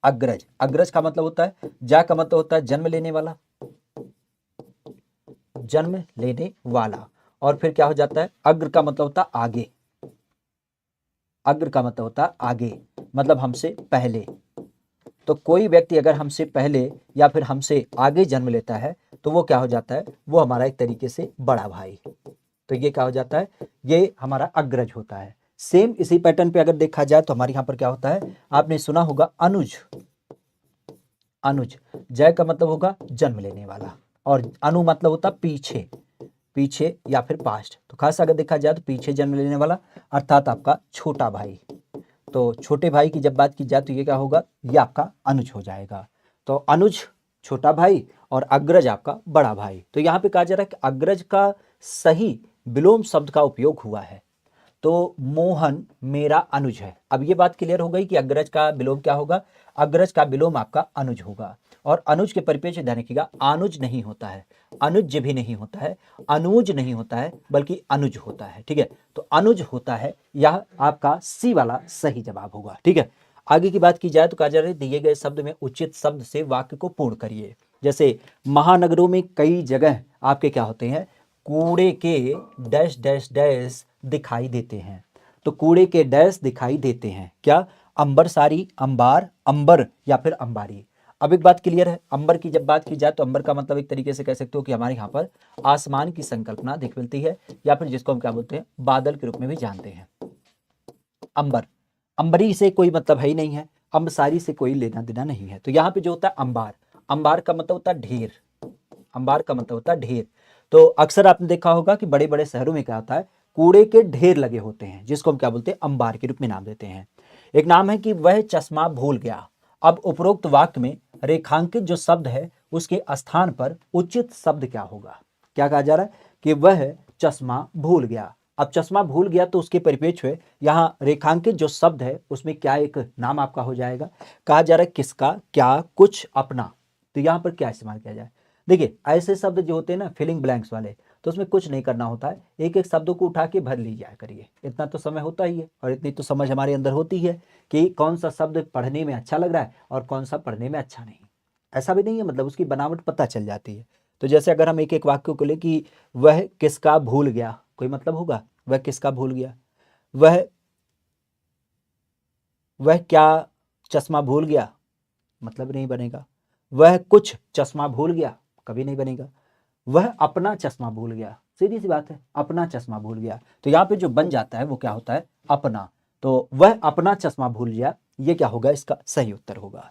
अग्रज, अग्रज का मतलब होता है, जा का मतलब होता है जन्म लेने वाला, जन्म लेने वाला, और फिर क्या हो जाता है, अग्र का मतलब होता है आगे, अग्र का मतलब होता है आगे, मतलब हमसे पहले। तो कोई व्यक्ति अगर हमसे पहले या फिर हमसे आगे जन्म लेता है तो वो क्या हो जाता है, वो हमारा एक तरीके से बड़ा भाई। तो ये क्या हो जाता है, ये हमारा अग्रज होता है। सेम इसी पैटर्न पे अगर देखा जाए तो हमारे यहाँ पर क्या होता है, आपने सुना होगा अनुज, अनुज, जय का मतलब होगा जन्म लेने वाला, और अनु मतलब होता पीछे, पीछे या फिर पास्ट। तो खास अगर देखा जाए तो पीछे जन्म लेने वाला अर्थात आपका छोटा भाई। तो छोटे भाई की जब बात की जाए तो ये क्या होगा, ये आपका अनुज हो जाएगा। तो अनुज छोटा भाई और अग्रज आपका बड़ा भाई। तो यहाँ पे कहा जा रहा है कि अग्रज का सही विलोम शब्द का उपयोग हुआ है। तो मोहन मेरा अनुज है। अब ये बात क्लियर हो गई कि अग्रज का विलोम क्या होगा, अग्रज का विलोम आपका अनुज होगा। और अनुज के परिपेक्ष ध्यान रखिएगा, अनुज नहीं होता है, अनुज भी नहीं होता है, अनुज नहीं होता है, बल्कि अनुज होता है। ठीक है, तो अनुज होता है, यह आपका सी वाला सही जवाब होगा। ठीक है, आगे की बात की जाए तो कहा जा रहा है दिए गए शब्द में उचित शब्द से वाक्य को पूर्ण करिए। जैसे महानगरों में कई जगह आपके क्या होते हैं, कूड़े के डैश डैश डैश दिखाई देते हैं। तो कूड़े के डैश दिखाई देते हैं, क्या, अंबरसारी, अंबार, अंबर, या फिर अंबारी। अब एक बात क्लियर है, अंबर की जब बात की जाए तो अंबर का मतलब एक तरीके से कह सकते हो कि हमारे यहाँ पर आसमान की संकल्पना दिख मिलती है, या फिर जिसको हम क्या बोलते हैं, बादल के रूप में भी जानते हैं। अंबर, अंबरी से कोई मतलब है ही नहीं है, अंबसारी से कोई लेना देना नहीं है। तो यहाँ पे जो होता है अंबार, अंबार का मतलब होता है ढेर, अंबार का मतलब होता है ढेर। तो अक्सर आपने देखा होगा कि बड़े बड़े शहरों में क्या होता है, कूड़े के ढेर लगे होते हैं, जिसको हम क्या बोलते हैं, अंबार के रूप में नाम देते हैं। एक नाम है कि वह चश्मा भूल गया। अब उपरोक्त वाक्य में रेखांकित जो शब्द है उसके स्थान पर उचित शब्द क्या होगा। क्या कहा जा रहा है कि वह चश्मा भूल गया। अब चश्मा भूल गया तो उसके परिपेक्ष में यहाँ रेखांकित जो शब्द है उसमें क्या एक नाम आपका हो जाएगा। कहा जा रहा है किसका, क्या, कुछ, अपना। तो यहाँ पर क्या इस्तेमाल किया जाए, देखिए ऐसे शब्द जो होते हैं ना फिलिंग ब्लैंक्स वाले, तो उसमें कुछ नहीं करना होता है, एक एक शब्दों को उठा के भर ली जाया करिए। इतना तो समय होता ही है और इतनी तो समझ हमारे अंदर होती है कि कौन सा शब्द पढ़ने में अच्छा लग रहा है और कौन सा पढ़ने में अच्छा नहीं। ऐसा भी नहीं है, मतलब उसकी बनावट पता चल जाती है। तो जैसे अगर हम एक एक वाक्य को ले कि वह किसका भूल गया, कोई मतलब होगा, वह किसका भूल गया, वह क्या चश्मा भूल गया, मतलब नहीं बनेगा। वह कुछ चश्मा भूल गया, कभी नहीं बनेगा। वह अपना चश्मा भूल गया, सीधी सी बात है, अपना चश्मा भूल गया। तो यहाँ पे जो बन जाता है वो क्या होता है, अपना। तो वह अपना चश्मा भूल गया, ये क्या होगा, इसका सही उत्तर होगा।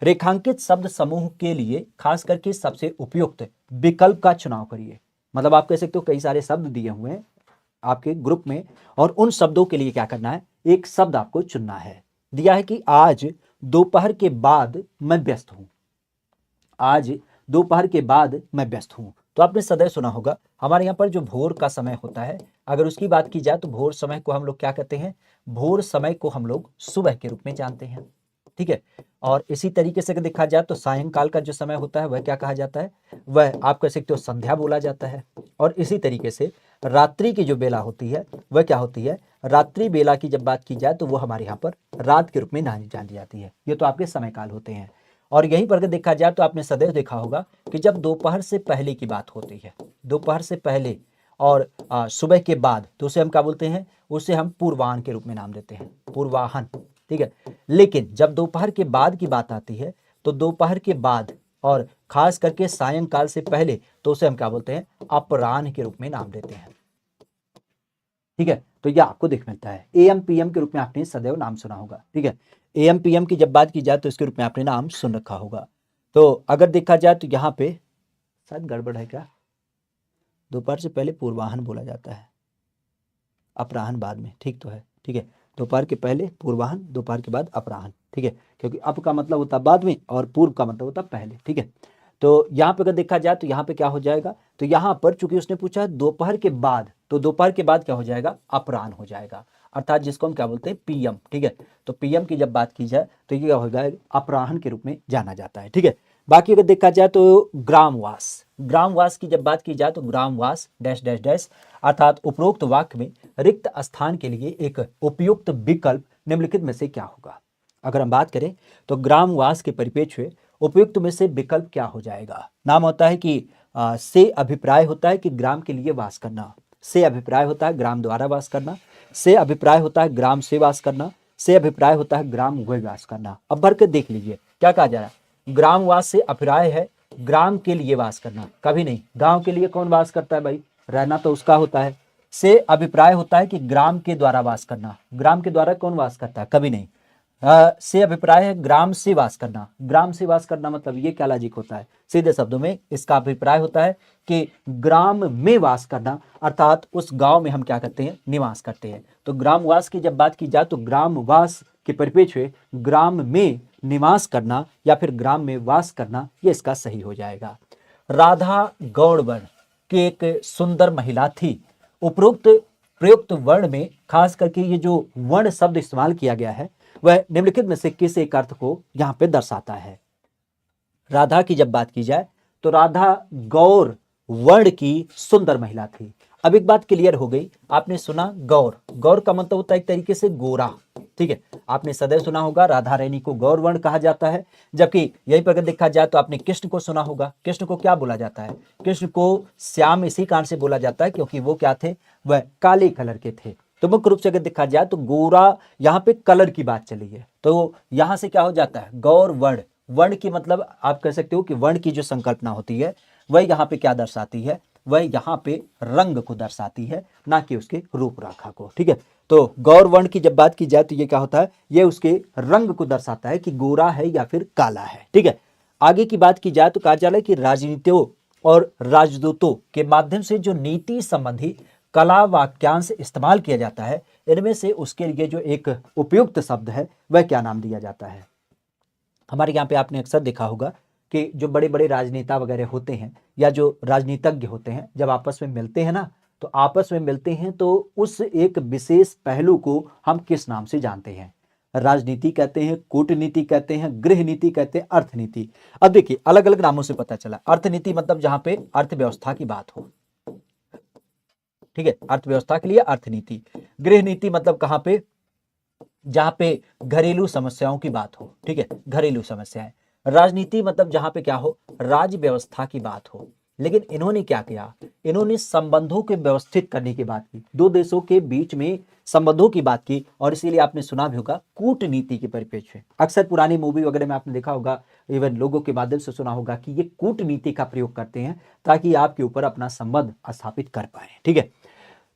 रेखांकित शब्द समूह के लिए खास करके सबसे उपयुक्त विकल्प का चुनाव करिए। मतलब आप कह सकते हो कई सारे शब्द दिए हुए हैं आपके ग्रुप में और उन शब्दों के लिए क्या करना है, एक शब्द आपको चुनना है। दिया है कि आज दोपहर के बाद मैं व्यस्त हूं। आज दोपहर के बाद मैं व्यस्त हूं, तो आपने सदैव सुना होगा हमारे यहाँ पर जो भोर का समय होता है, अगर उसकी बात की जाए तो भोर समय को हम लोग क्या कहते हैं, भोर समय को हम लोग सुबह के रूप में जानते हैं। ठीक है। और इसी तरीके से अगर देखा जाए तो सायंकाल का जो समय होता है वह क्या कहा जाता है, वह आप कह सकते हो संध्या बोला जाता है। और इसी तरीके से रात्रि की जो बेला होती है वह क्या होती है, रात्रि बेला की जब बात की जाए तो वो हमारे यहाँ पर रात के रूप में जानी जाती है। ये तो आपके समय काल होते हैं। और यहीं पर अगर देखा जाए तो आपने सदैव देखा होगा कि जब दोपहर से पहले की बात होती है, दोपहर से पहले और सुबह के बाद, तो उसे हम क्या बोलते हैं, उसे हम पूर्वाह्न के रूप में नाम देते हैं, पूर्वाह्न। ठीक है। लेकिन जब दोपहर के बाद की बात आती है तो दोपहर के बाद और खास करके सायंकाल से पहले, तो उसे हम क्या बोलते हैं, अपराह्न के रूप में नाम देते हैं। ठीक है। तो यह आपको देख मिलता है। एएम पीएम के रूप में आपने सदैव नाम सुना होगा। ठीक है। एएम पीएम की जब बात की जाए तो इसके रूप में आपने नाम सुन रखा होगा। तो अगर देखा जाए तो यहाँ पे शायद गड़बड़ है क्या, दोपहर से पहले पूर्वाह्न बोला जाता है, अपराह्न बाद में। ठीक तो है। ठीक है। दोपहर के पहले पूर्वाह्न, दोपहर के बाद अपराह्न। ठीक है। क्योंकि अप का मतलब होता है बाद में और पूर्व का मतलब होता है पहले। ठीक है। तो यहाँ पे अगर देखा जाए तो यहाँ पे क्या हो जाएगा, तो यहाँ पर चूंकि उसने पूछा दोपहर के बाद, तो दोपहर के बाद क्या हो जाएगा, अपराह्न हो जाएगा, अर्थात जिसको हम क्या बोलते हैं, पीएम। ठीक है। तो पीएम की जब बात की जाए तो ये क्या होगा, अपराह्न के रूप में जाना जाता है। ठीक है। बाकी अगर देखा जाए तो ग्रामवास, ग्रामवास की जब बात की जाए तो ग्रामवास डैश डैश डैश, अर्थात उपरोक्त वाक्य में रिक्त स्थान के लिए एक उपयुक्त विकल्प निम्नलिखित में से क्या होगा। अगर हम बात करें तो ग्रामवास के परिप्रेक्ष्य में उपयुक्त में से विकल्प क्या हो जाएगा। नाम होता है कि से अभिप्राय होता है कि ग्राम के लिए वास करना, से अभिप्राय होता है ग्राम द्वारा वास करना, से अभिप्राय होता है ग्राम से वास करना, से अभिप्राय होता है ग्राम व वास करना। अब भर के देख लीजिए क्या कहा जा रहा है, ग्रामवास से अभिप्राय है ग्राम के लिए वास करना, कभी नहीं गांव के लिए कौन वास करता है भाई, रहना तो उसका होता है। से अभिप्राय होता है कि ग्राम के द्वारा वास करना, ग्राम के द्वारा कौन वास करता है, कभी नहीं। से अभिप्राय है ग्राम से वास करना, ग्राम से वास करना मतलब ये क्या लॉजिक होता है, सीधे शब्दों में इसका अभिप्राय होता है कि ग्राम में वास करना, अर्थात उस गांव में हम क्या करते हैं, निवास करते हैं। तो ग्रामवास की जब बात की जाए तो ग्रामवास के परिप्रेक्ष्य ग्राम में निवास करना या फिर ग्राम में वास करना, ये इसका सही हो जाएगा। राधा गौड़वर्ण की एक सुंदर महिला थी। उपरोक्त प्रयुक्त वर्ण में खास करके ये जो वर्ण शब्द इस्तेमाल किया गया है वह निम्नलिखित में से किस एक अर्थ को यहां पे दर्शाता है। राधा की जब बात की जाए तो राधा गौर वर्ण की सुंदर महिला थी। अब एक बात क्लियर हो गई, आपने सुना गौर, गौर का मतलब होता है एक तरीके से गोरा। ठीक है। आपने सदैव सुना होगा राधा रानी को गौर वर्ण कहा जाता है, जबकि यहीं पर अगर देखा जाए तो आपने कृष्ण को सुना होगा, कृष्ण को क्या बोला जाता है, कृष्ण को श्याम इसी कारण से बोला जाता है क्योंकि वो क्या थे, वह काले कलर के थे। तो मुख्य रूप से अगर देखा जाए तो गोरा यहाँ पे कलर की बात चली है, तो यहां से क्या हो जाता है, गौर वर्ण, वर्ण की मतलब आप कह सकते हो कि वर्ण की जो संकल्पना होती है वह यहाँ पे क्या दर्शाती है, वह यहाँ पे रंग को दर्शाती है, ना कि उसके रूपरेखा को। ठीक है। तो गौर वर्ण की जब बात की जाए तो ये क्या होता है, ये उसके रंग को दर्शाता है कि गोरा है या फिर काला है। ठीक है। आगे की बात की जाए तो कहा जा रहा है कि राजनीतियों और राजदूतों के माध्यम से जो नीति संबंधी कला वाक्यांश इस्तेमाल किया जाता है, इनमें से उसके लिए जो एक उपयुक्त शब्द है वह क्या नाम दिया जाता है। हमारे यहाँ पे आपने अक्सर देखा होगा कि जो बड़े बड़े राजनेता वगैरह होते हैं या जो राजनीतिज्ञ होते हैं जब आपस में मिलते हैं ना, तो आपस में मिलते हैं तो उस एक विशेष पहलू को हम किस नाम से जानते हैं, राजनीति कहते हैं, कूटनीति कहते हैं, गृह नीति कहते हैं, अर्थनीति। अब देखिए अलग अलग नामों से पता चला। अर्थनीति मतलब जहां पे अर्थव्यवस्था की बात हो, ठीक है, अर्थव्यवस्था के लिए अर्थनीति। गृह नीति मतलब कहां पे, जहां पे घरेलू समस्याओं की बात हो, ठीक है, घरेलू समस्याएं। राजनीति मतलब जहां पे क्या हो, राज्य व्यवस्था की बात हो। लेकिन इन्होंने क्या किया, इन्होंने संबंधों को व्यवस्थित करने की बात की, दो देशों के बीच में संबंधों की बात की, और इसीलिए आपने सुना भी होगा कूटनीति के परिप्रेक्ष्य में। अक्सर पुरानी मूवी वगैरह में आपने देखा होगा, इवन लोगों के माध्यम से सुना होगा कि ये कूटनीति का प्रयोग करते हैं ताकि आपके ऊपर अपना संबंध स्थापित कर पाए। ठीक है।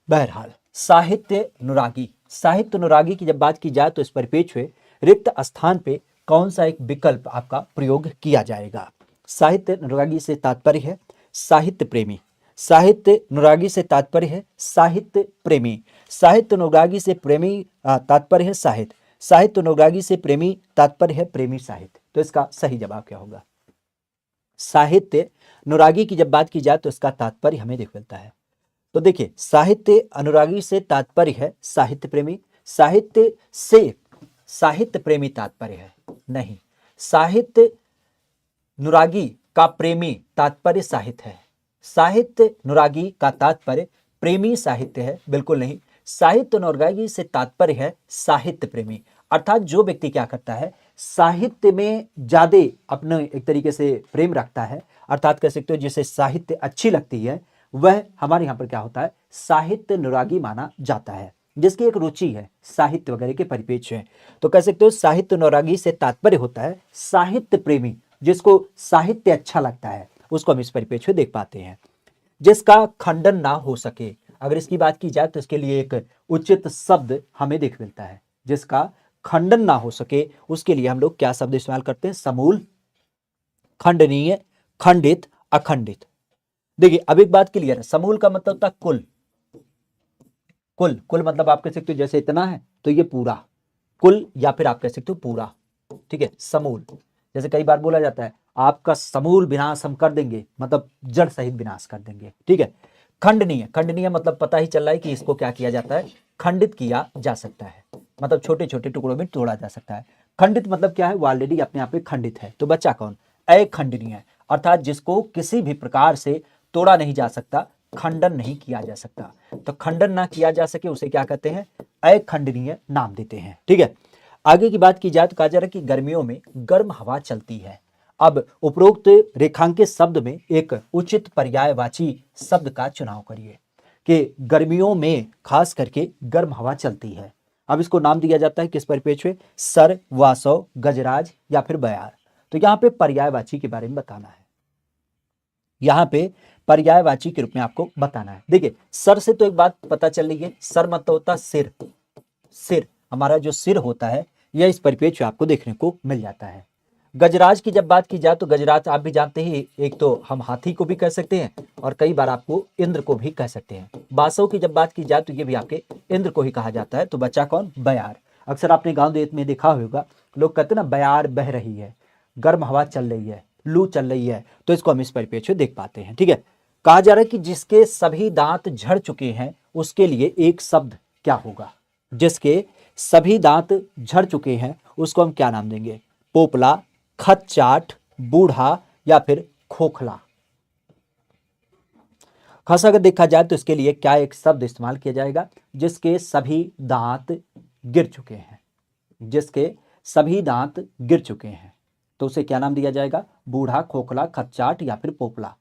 बहरहाल साहित्य अनुरागी, साहित्य अनुरागी की जब बात की जाए तो इस परिप्रेक्ष्य में रिक्त स्थान पे कौन सा एक विकल्प आपका प्रयोग किया जाएगा? साहित्य अनुरागी से तात्पर्य है साहित्य प्रेमी, साहित्य अनुरागी से तात्पर्य है साहित्य प्रेमी, साहित्य अनुरागी से प्रेमी तात्पर्य है साहित्य, साहित्य अनुरागी से प्रेमी तात्पर्य है प्रेमी साहित्य। तो इसका सही जवाब क्या होगा? साहित्य अनुरागी की जब बात की जाए तो इसका तात्पर्य हमें देख मिलता है। तो देखिए, साहित्य अनुरागी से तात्पर्य है साहित्य प्रेमी, साहित्य से साहित्य प्रेमी तात्पर्य है नहीं, साहित्य अनुरागी का प्रेमी तात्पर्य साहित्य है, साहित्य अनुरागी का तात्पर्य प्रेमी साहित्य है, बिल्कुल नहीं। साहित्य अनुरागी से तात्पर्य है साहित्य प्रेमी, अर्थात जो व्यक्ति क्या करता है, साहित्य में ज्यादा अपने एक तरीके से प्रेम रखता है, अर्थात कह सकते हो जिसे साहित्य अच्छी लगती है, वह हमारे यहाँ पर क्या होता है, साहित्य अनुरागी माना जाता है, जिसकी एक रुचि है साहित्य वगैरह के परिप्रेक्ष्य है। तो कह सकते हो साहित्य अनुरागी से तात्पर्य होता है साहित्य प्रेमी, जिसको साहित्य अच्छा लगता है, उसको हम इस परिप्रेक्ष्य में देख पाते हैं। जिसका खंडन ना हो सके, अगर इसकी बात की जाए तो इसके लिए एक उचित शब्द हमें देख मिलता है। जिसका खंडन ना हो सके उसके लिए हम लोग क्या शब्द इस्तेमाल करते हैं? समूल, खंडनीय, खंडित, अखंडित। देखिए, अब एक बात क्लियर है, समूल का मतलब होता है कुल, कुल कुल मतलब आप कह सकते हो जैसे इतना है तो ये पूरा कुल, या फिर आप कह सकते हो पूरा, ठीक है। समूल, जैसे कई बार बोला जाता है आपका समूल विनाश हम कर देंगे, मतलब जड़ सहित विनाश कर देंगे, ठीक है। खंडनीय, खंडनीय मतलब पता ही चल रहा है कि इसको क्या किया जाता है, खंडित किया जा सकता है, मतलब छोटे छोटे टुकड़ों में तोड़ा जा सकता है। खंडित मतलब क्या है, वो ऑलरेडी अपने आप में खंडित है। तो बच्चा कौन? अखंडनीय, अर्थात जिसको किसी भी प्रकार से तोड़ा नहीं जा सकता, खंडन नहीं किया जा सकता। तो खंडन ना किया जा सके उसे क्या कहते हैं? अखंडनीय नाम देते हैं, ठीक है। आगे की बात की जाए तो कहा जा रहा है कि गर्मियों में गर्म हवा चलती है। अब उपरोक्त रेखांकित शब्द में एक उचित पर्यायवाची शब्द का चुनाव करिए कि गर्मियों में खास करके गर्म हवा चलती है। अब इसको नाम दिया जाता है किस परिप्रेक्ष्य में? सर, वासव, गजराज या फिर बयार। तो यहाँ पे पर्यायवाची के बारे में बताना है, यहाँ पे पर्यायवाची के रूप में आपको बताना है। देखिए, सर से तो एक बात पता चल रही है, सर मतलब होता सिर, सिर हमारा जो सिर होता है यह इस परिप्रेक्ष्य आपको देखने को मिल जाता है। गजराज की जब बात की जाए तो गजराज आप भी जानते ही, एक तो हम हाथी को भी कह सकते हैं और कई बार आपको इंद्र को भी कह सकते हैं। बासव की जब बात की जाए तो ये भी आपके इंद्र को ही कहा जाता है। तो बचा कौन? बयार। अक्सर आपने गांव देश में देखा होगा, लोग कहते हैं ना बयार बह रही है, गर्म हवा चल रही है, लू चल रही है। तो इसको हम इस परिप्रेक्ष्य देख पाते हैं, ठीक है। कहा जा रहा है कि जिसके सभी दांत झड़ चुके हैं उसके लिए एक शब्द क्या होगा? जिसके सभी दांत झड़ चुके हैं उसको हम क्या नाम देंगे? पोपला, खच्चाट, बूढ़ा या फिर खोखला। खास अगर देखा जाए तो इसके लिए क्या एक शब्द इस्तेमाल किया जाएगा? जिसके सभी दांत गिर चुके हैं, जिसके सभी दांत गिर चुके हैं तो उसे क्या नाम दिया जाएगा? बूढ़ा, खोखला, खच्चाट या फिर पोपला।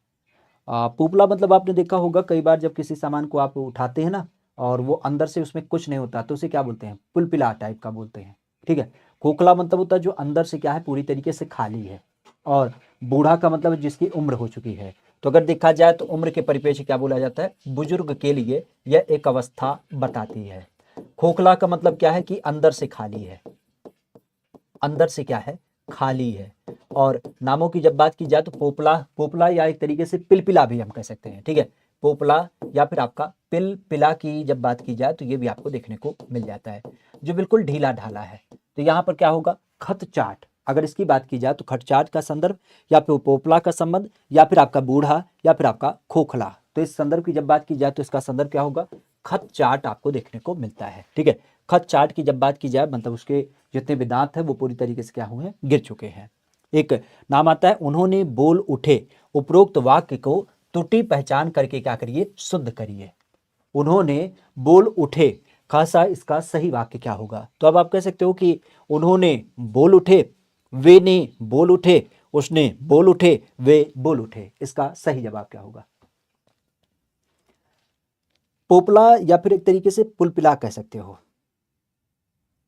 पोपला मतलब आपने देखा होगा कई बार जब किसी सामान को आप उठाते हैं ना और वो अंदर से उसमें कुछ नहीं होता तो उसे क्या बोलते हैं? पुलपिला टाइप का बोलते हैं, ठीक है। खोखला मतलब होता है जो अंदर से क्या है, पूरी तरीके से खाली है। और बूढ़ा का मतलब जिसकी उम्र हो चुकी है। तो अगर देखा जाए तो उम्र के परिप्रेक्ष्य क्या बोला जाता है? बुजुर्ग के लिए यह एक अवस्था बताती है। खोखला का मतलब क्या है कि अंदर से खाली है, अंदर से क्या है? खाली है। और नामों की जब बात की जाए तो पोपला, पोपला या एक तरीके से पिलपिला भी हम कह सकते हैं, ठीक है। पोपला या फिर आपका पिलपिला की जब बात की जाए तो ये भी आपको देखने को मिल जाता है, जो बिल्कुल ढीला ढाला है। तो यहाँ पर क्या होगा? खतचाट। अगर इसकी बात की जाए तो खतचाट का संदर्भ या फिर पोपला का संबंध या फिर आपका बूढ़ा या फिर आपका खोखला। तो इस संदर्भ की जब बात की जाए तो इसका संदर्भ क्या होगा? खतचाट आपको देखने को मिलता है, ठीक है। खतचाट की जब बात की जाए मतलब उसके जितने भी दांत हैं वो पूरी तरीके से क्या हुए हैं? गिर चुके हैं। एक नाम आता है उन्होंने बोल उठे। उपरोक्त वाक्य को त्रुटि पहचान करके क्या करिए? शुद्ध करिए। उन्होंने बोल उठे, खासा इसका सही वाक्य क्या होगा? तो अब आप कह सकते हो कि उन्होंने बोल उठे, वे ने बोल उठे, उसने बोल उठे, वे बोल उठे। इसका सही जवाब क्या होगा? पोपला या फिर एक तरीके से पुलपिला कह सकते हो,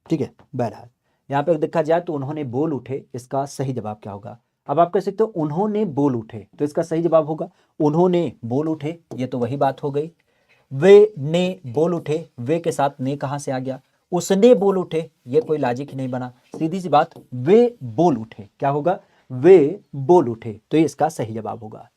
ठीक है। बहरहाल यहाँ पे देखा जाए तो उन्होंने बोल उठे, इसका सही जवाब क्या होगा? अब आप कह सकते हो उन्होंने बोल उठे, तो इसका सही जवाब होगा उन्होंने बोल उठे, ये तो वही बात हो गई। वे ने बोल उठे, वे के साथ ने कहां से आ गया? उसने बोल उठे, ये कोई लॉजिक ही नहीं बना। सीधी सी बात, वे बोल उठे, क्या होगा, वे बोल उठे, तो ये इसका सही जवाब होगा।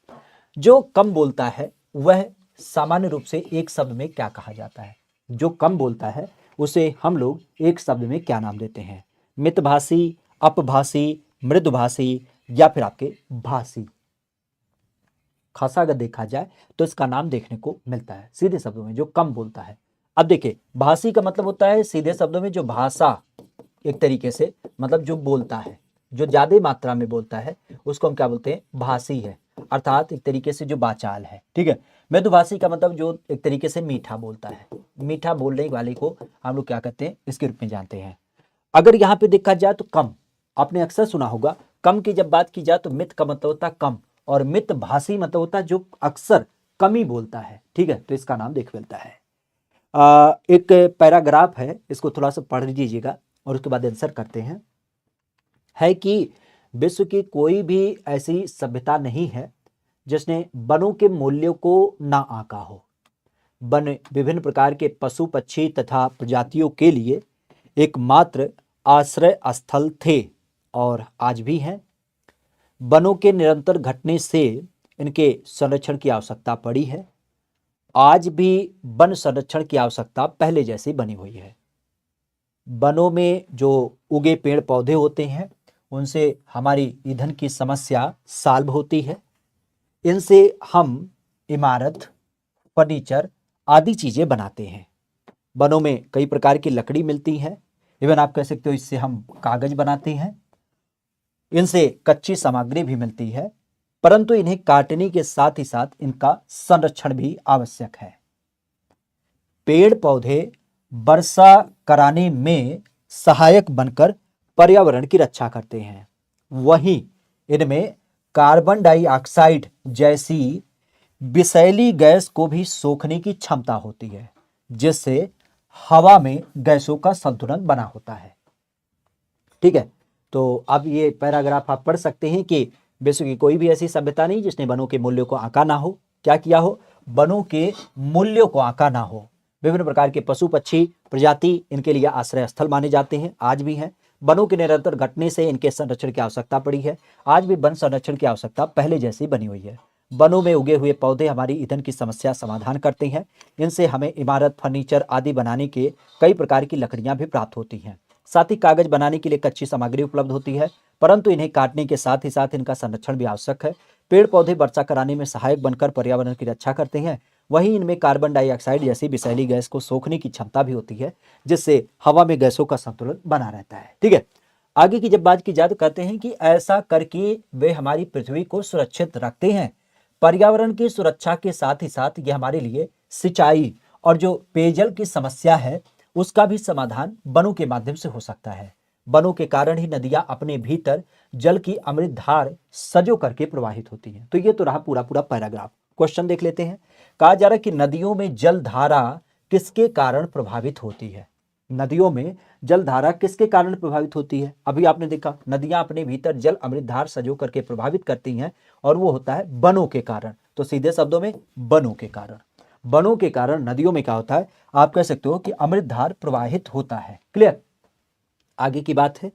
जो कम बोलता है वह सामान्य रूप से एक शब्द में क्या कहा जाता है? जो कम बोलता है उसे हम लोग एक शब्द में क्या नाम देते हैं? मितभाषी, अपभाषी, मृदुभाषी या फिर आपके भाषी। खासा अगर देखा जाए तो इसका नाम देखने को मिलता है सीधे शब्दों में, जो कम बोलता है। अब देखिए, भाषी का मतलब होता है सीधे शब्दों में जो भाषा एक तरीके से मतलब जो बोलता है, जो ज्यादा मात्रा में बोलता है, उसको हम क्या बोलते हैं? भाषी है, अर्थात एक तरीके से जो बाचाल है, ठीक है। मृदुभाषी का मतलब जो एक तरीके से मीठा बोलता है, मीठा बोलने वाले को हम लोग क्या कहते हैं? इसके रूप में जानते हैं। अगर यहाँ पे देखा जाए तो कम, आपने अक्सर सुना होगा, कम की जब बात की जाए तो मित का मतलब होता है कम, और मित भाषी मतलब होता है जो अक्सर कम ही बोलता है, ठीक है। तो इसका नाम देख मिलता है। एक पैराग्राफ है, इसको थोड़ा सा पढ़ लीजिएगा और उसके बाद आंसर करते हैं। है कि विश्व की कोई भी ऐसी सभ्यता नहीं है जिसने वनों के मूल्यों को ना आंका हो। वन विभिन्न प्रकार के पशु पक्षी तथा प्रजातियों के लिए एकमात्र आश्रय स्थल थे और आज भी हैं। वनों के निरंतर घटने से इनके संरक्षण की आवश्यकता पड़ी है। आज भी वन संरक्षण की आवश्यकता पहले जैसी बनी हुई है। वनों में जो उगे पेड़ पौधे होते हैं उनसे हमारी ईंधन की समस्या सॉल्व होती है। इनसे हम इमारत, फर्नीचर आदि चीजें बनाते हैं। वनों में कई प्रकार की लकड़ी मिलती है, इवन आप कह सकते हो इससे हम कागज बनाते हैं। इनसे कच्ची सामग्री भी मिलती है, परंतु इन्हें काटने के साथ ही साथ इनका संरक्षण भी आवश्यक है। पेड़ पौधे वर्षा कराने में सहायक बनकर पर्यावरण की रक्षा करते हैं। वहीं इनमें कार्बन डाइऑक्साइड जैसी विषैली गैस को भी सोखने की क्षमता होती है, जिससे हवा में गैसों का संतुलन बना होता है, ठीक है। तो अब ये पैराग्राफ आप पढ़ सकते हैं कि विश्व की कोई भी ऐसी सभ्यता नहीं जिसने वनों के मूल्यों को आंका ना हो। क्या किया हो? वनों के मूल्यों को आंका ना हो। विभिन्न प्रकार के पशु पक्षी प्रजाति इनके लिए आश्रय स्थल माने जाते हैं, आज भी हैं। वनों के निरंतर घटने से इनके संरक्षण की आवश्यकता पड़ी है। आज भी वन संरक्षण की आवश्यकता पहले जैसी बनी हुई है। वनों में उगे हुए पौधे हमारी ईंधन की समस्या समाधान करते हैं। इनसे हमें इमारत, फर्नीचर आदि बनाने के कई प्रकार की लकड़ियां भी प्राप्त होती हैं। साथ ही कागज बनाने के लिए कच्ची सामग्री उपलब्ध होती है, परंतु इन्हें काटने के साथ ही साथ इनका संरक्षण भी आवश्यक है। पेड़ पौधे वर्षा कराने में सहायक बनकर पर्यावरण की रक्षा करते हैं। वहीं इनमें कार्बन डाइऑक्साइड जैसी विषैली गैस को सोखने की क्षमता भी होती है, जिससे हवा में गैसों का संतुलन बना रहता है, ठीक है। आगे की जब बात की जाए तो कहते हैं कि ऐसा करके वे हमारी पृथ्वी को सुरक्षित रखते हैं। पर्यावरण की सुरक्षा के साथ ही साथ ये हमारे लिए सिंचाई और जो पेयजल की समस्या है उसका भी समाधान वनों के माध्यम से हो सकता है। वनों के कारण ही नदियां अपने भीतर जल की अमृत धार सजो करके प्रवाहित होती हैं। तो ये तो रहा पूरा पूरा पैराग्राफ। क्वेश्चन देख लेते हैं। कहा जा रहा है कि नदियों में जल धारा किसके कारण प्रभावित होती है? नदियों में जल धारा किसके कारण प्रभावित होती है? अभी आपने देखा नदियां अपने भीतर जल अमृत धार सजो करके प्रभावित करती हैं, और वो होता है वनों के कारण। तो सीधे शब्दों में वनों के कारण। वनों के कारण नदियों में क्या होता है? आप कह सकते हो कि अमृत धार प्रवाहित होता है। क्लियर? आगे की बात है,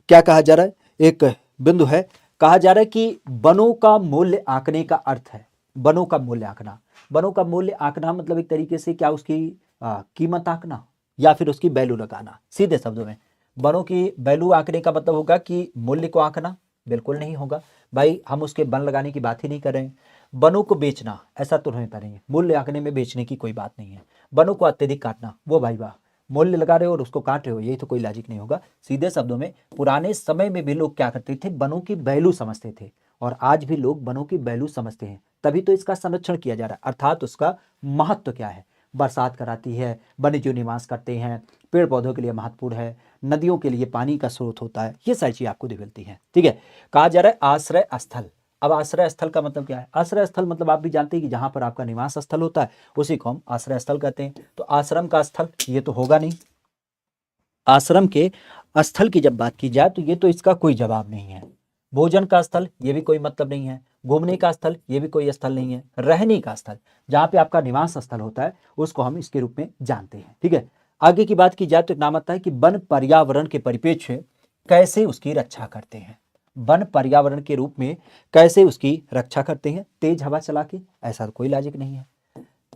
क्या कहा जा रहा है? एक बिंदु है, कहा जा रहा है कि वनों का मूल्य आंकने का अर्थ है। वनों का मूल्य आंकना, वनों का मूल्य आंकना मतलब एक तरीके से क्या उसकी कीमत आंकना या फिर उसकी वैल्यू लगाना। सीधे शब्दों में वनों की वैल्यू आंकने का मतलब होगा कि मूल्य को आंकना बिल्कुल नहीं होगा भाई, हम उसके वन लगाने की बात ही नहीं कर रहे हैं। वनों को बेचना ऐसा तो नहीं करेंगे, मूल्य आंकने में बेचने की कोई बात नहीं है। वनों को अत्यधिक काटना, वो भाई वाह, मूल्य लगा रहे हो और उसको काट रहे हो, यही तो कोई लॉजिक नहीं होगा। सीधे शब्दों में पुराने समय में भी लोग क्या करते थे? वनों की वैल्यू समझते थे, और आज भी लोग वनों की वैल्यू समझते हैं, तभी तो इसका संरक्षण किया जा रहा है। अर्थात उसका महत्व क्या है? बरसात कराती है, वन्य जीव निवास करते हैं, पेड़ पौधों के लिए महत्वपूर्ण है, नदियों के लिए पानी का स्रोत होता है, ये सारी चीजें आपको मिलती हैं, ठीक है। कहा जा रहा है आश्रय स्थल। अब आश्रय स्थल का मतलब क्या है? आश्रय स्थल मतलब आप भी जानते हैं कि जहां पर आपका निवास स्थल होता है उसी को हम आश्रय स्थल कहते हैं। तो आश्रम का स्थल ये तो होगा नहीं। आश्रम के स्थल की जब बात की जाए तो ये तो इसका कोई जवाब नहीं है। भोजन का स्थल ये भी कोई मतलब नहीं है। घूमने का स्थल ये भी कोई स्थल नहीं है। रहने का स्थल, जहां पे आपका निवास स्थल होता है, उसको हम इसके रूप में जानते हैं, ठीक है। आगे की बात की जाए तो एक नाम आता है कि वन पर्यावरण के परिप्रेक्ष्य कैसे उसकी रक्षा करते हैं। वन पर्यावरण के रूप में कैसे उसकी रक्षा करते हैं। तेज हवा चला के, ऐसा कोई लॉजिक नहीं है।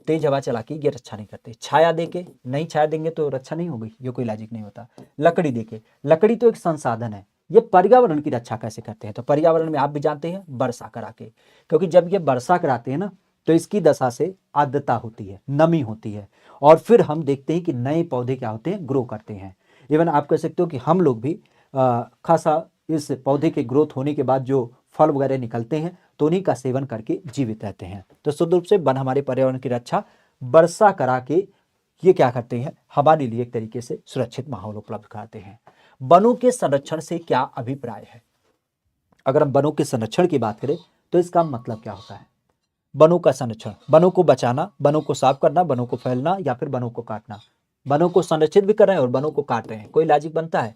तेज हवा चला के ये रक्षा नहीं करते। छाया देके, नहीं छाया देंगे तो रक्षा नहीं होगी, ये कोई लॉजिक नहीं होता। लकड़ी देके, लकड़ी तो एक संसाधन है। ये पर्यावरण की रक्षा कैसे करते हैं? तो पर्यावरण में आप भी जानते हैं, वर्षा करा के। क्योंकि जब ये वर्षा कराते हैं ना, तो इसकी दशा से आर्द्रता होती है, नमी होती है, और फिर हम देखते हैं कि नए पौधे क्या होते हैं, ग्रो करते हैं। इवन आप कह सकते हो कि हम लोग भी खासा इस पौधे के ग्रोथ होने के बाद जो फल वगैरह निकलते हैं तो उन्हीं का सेवन करके जीवित रहते हैं। तो शुद्ध रूप से वन हमारे पर्यावरण की रक्षा वर्षा करा के ये क्या करते हैं, हमारे लिए एक तरीके से सुरक्षित माहौल उपलब्ध कराते हैं। वनों के संरक्षण से क्या अभिप्राय है? अगर हम वनों के संरक्षण की बात करें तो इसका मतलब क्या होता है? वनों का संरक्षण, वनों को बचाना, वनों को साफ करना, वनों को फैलना, या फिर वनों को काटना। वनों को संरक्षित भी कर रहे हैं और वनों को काट रहे हैं, कोई लॉजिक बनता है?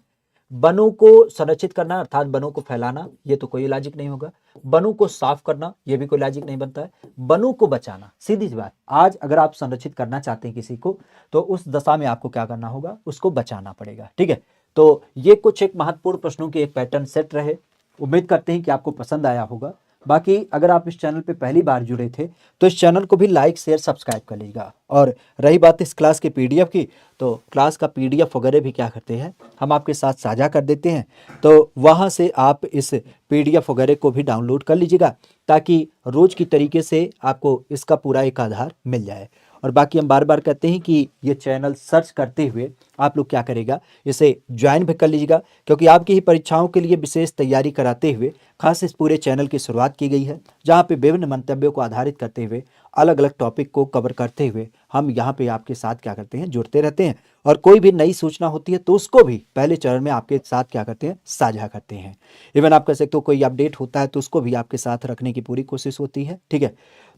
वनों को संरक्षित करना अर्थात वनों को फैलाना, ये तो कोई लॉजिक नहीं होगा। वनों को साफ करना, ये भी कोई लॉजिक नहीं बनता है। वनों को बचाना, सीधी सी बात, आज अगर आप संरक्षित करना चाहते हैं किसी को, तो उस दशा में आपको क्या करना होगा, उसको बचाना पड़ेगा। ठीक है, तो ये कुछ एक महत्वपूर्ण प्रश्नों के एक पैटर्न सेट रहे। उम्मीद करते हैं कि आपको पसंद आया होगा। बाकी अगर आप इस चैनल पे पहली बार जुड़े थे तो इस चैनल को भी लाइक शेयर सब्सक्राइब कर लीजिएगा। और रही बात इस क्लास के पीडीएफ की, तो क्लास का पीडीएफ वगैरह भी क्या करते हैं, हम आपके साथ साझा कर देते हैं। तो वहाँ से आप इस पीडीएफ वगैरह को भी डाउनलोड कर लीजिएगा, ताकि रोज की तरीके से आपको इसका पूरा एक आधार मिल जाए। और बाकी हम बार बार कहते हैं कि ये चैनल सर्च करते हुए आप लोग क्या करेगा, इसे ज्वाइन भी कर लीजिएगा, क्योंकि आपकी ही परीक्षाओं के लिए विशेष तैयारी कराते हुए खास इस पूरे चैनल की शुरुआत की गई है, जहाँ पे विभिन्न मंतव्यों को आधारित करते हुए अलग अलग टॉपिक को कवर करते हुए हम यहाँ पे आपके साथ क्या करते हैं, जुड़ते रहते हैं। और कोई भी नई सूचना होती है तो उसको भी पहले चरण में आपके साथ क्या करते हैं, साझा करते हैं। इवन आप कह सकते हो कोई अपडेट होता है तो उसको भी आपके साथ रखने की पूरी कोशिश होती है। ठीक है,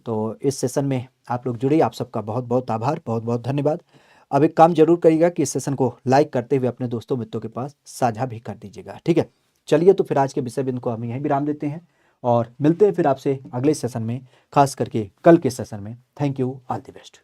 तो इस सेशन में आप लोग जुड़े, आप सबका बहुत बहुत आभार, बहुत बहुत धन्यवाद। अब एक काम जरूर करिएगा कि इस सेशन को लाइक करते हुए अपने दोस्तों मित्रों के पास साझा भी कर दीजिएगा। ठीक है, चलिए तो फिर आज के विषय बिंदु को हम यहीं विराम देते हैं और मिलते हैं फिर आपसे अगले सेशन में, खास करके कल के सेशन में। Thank you, all the best.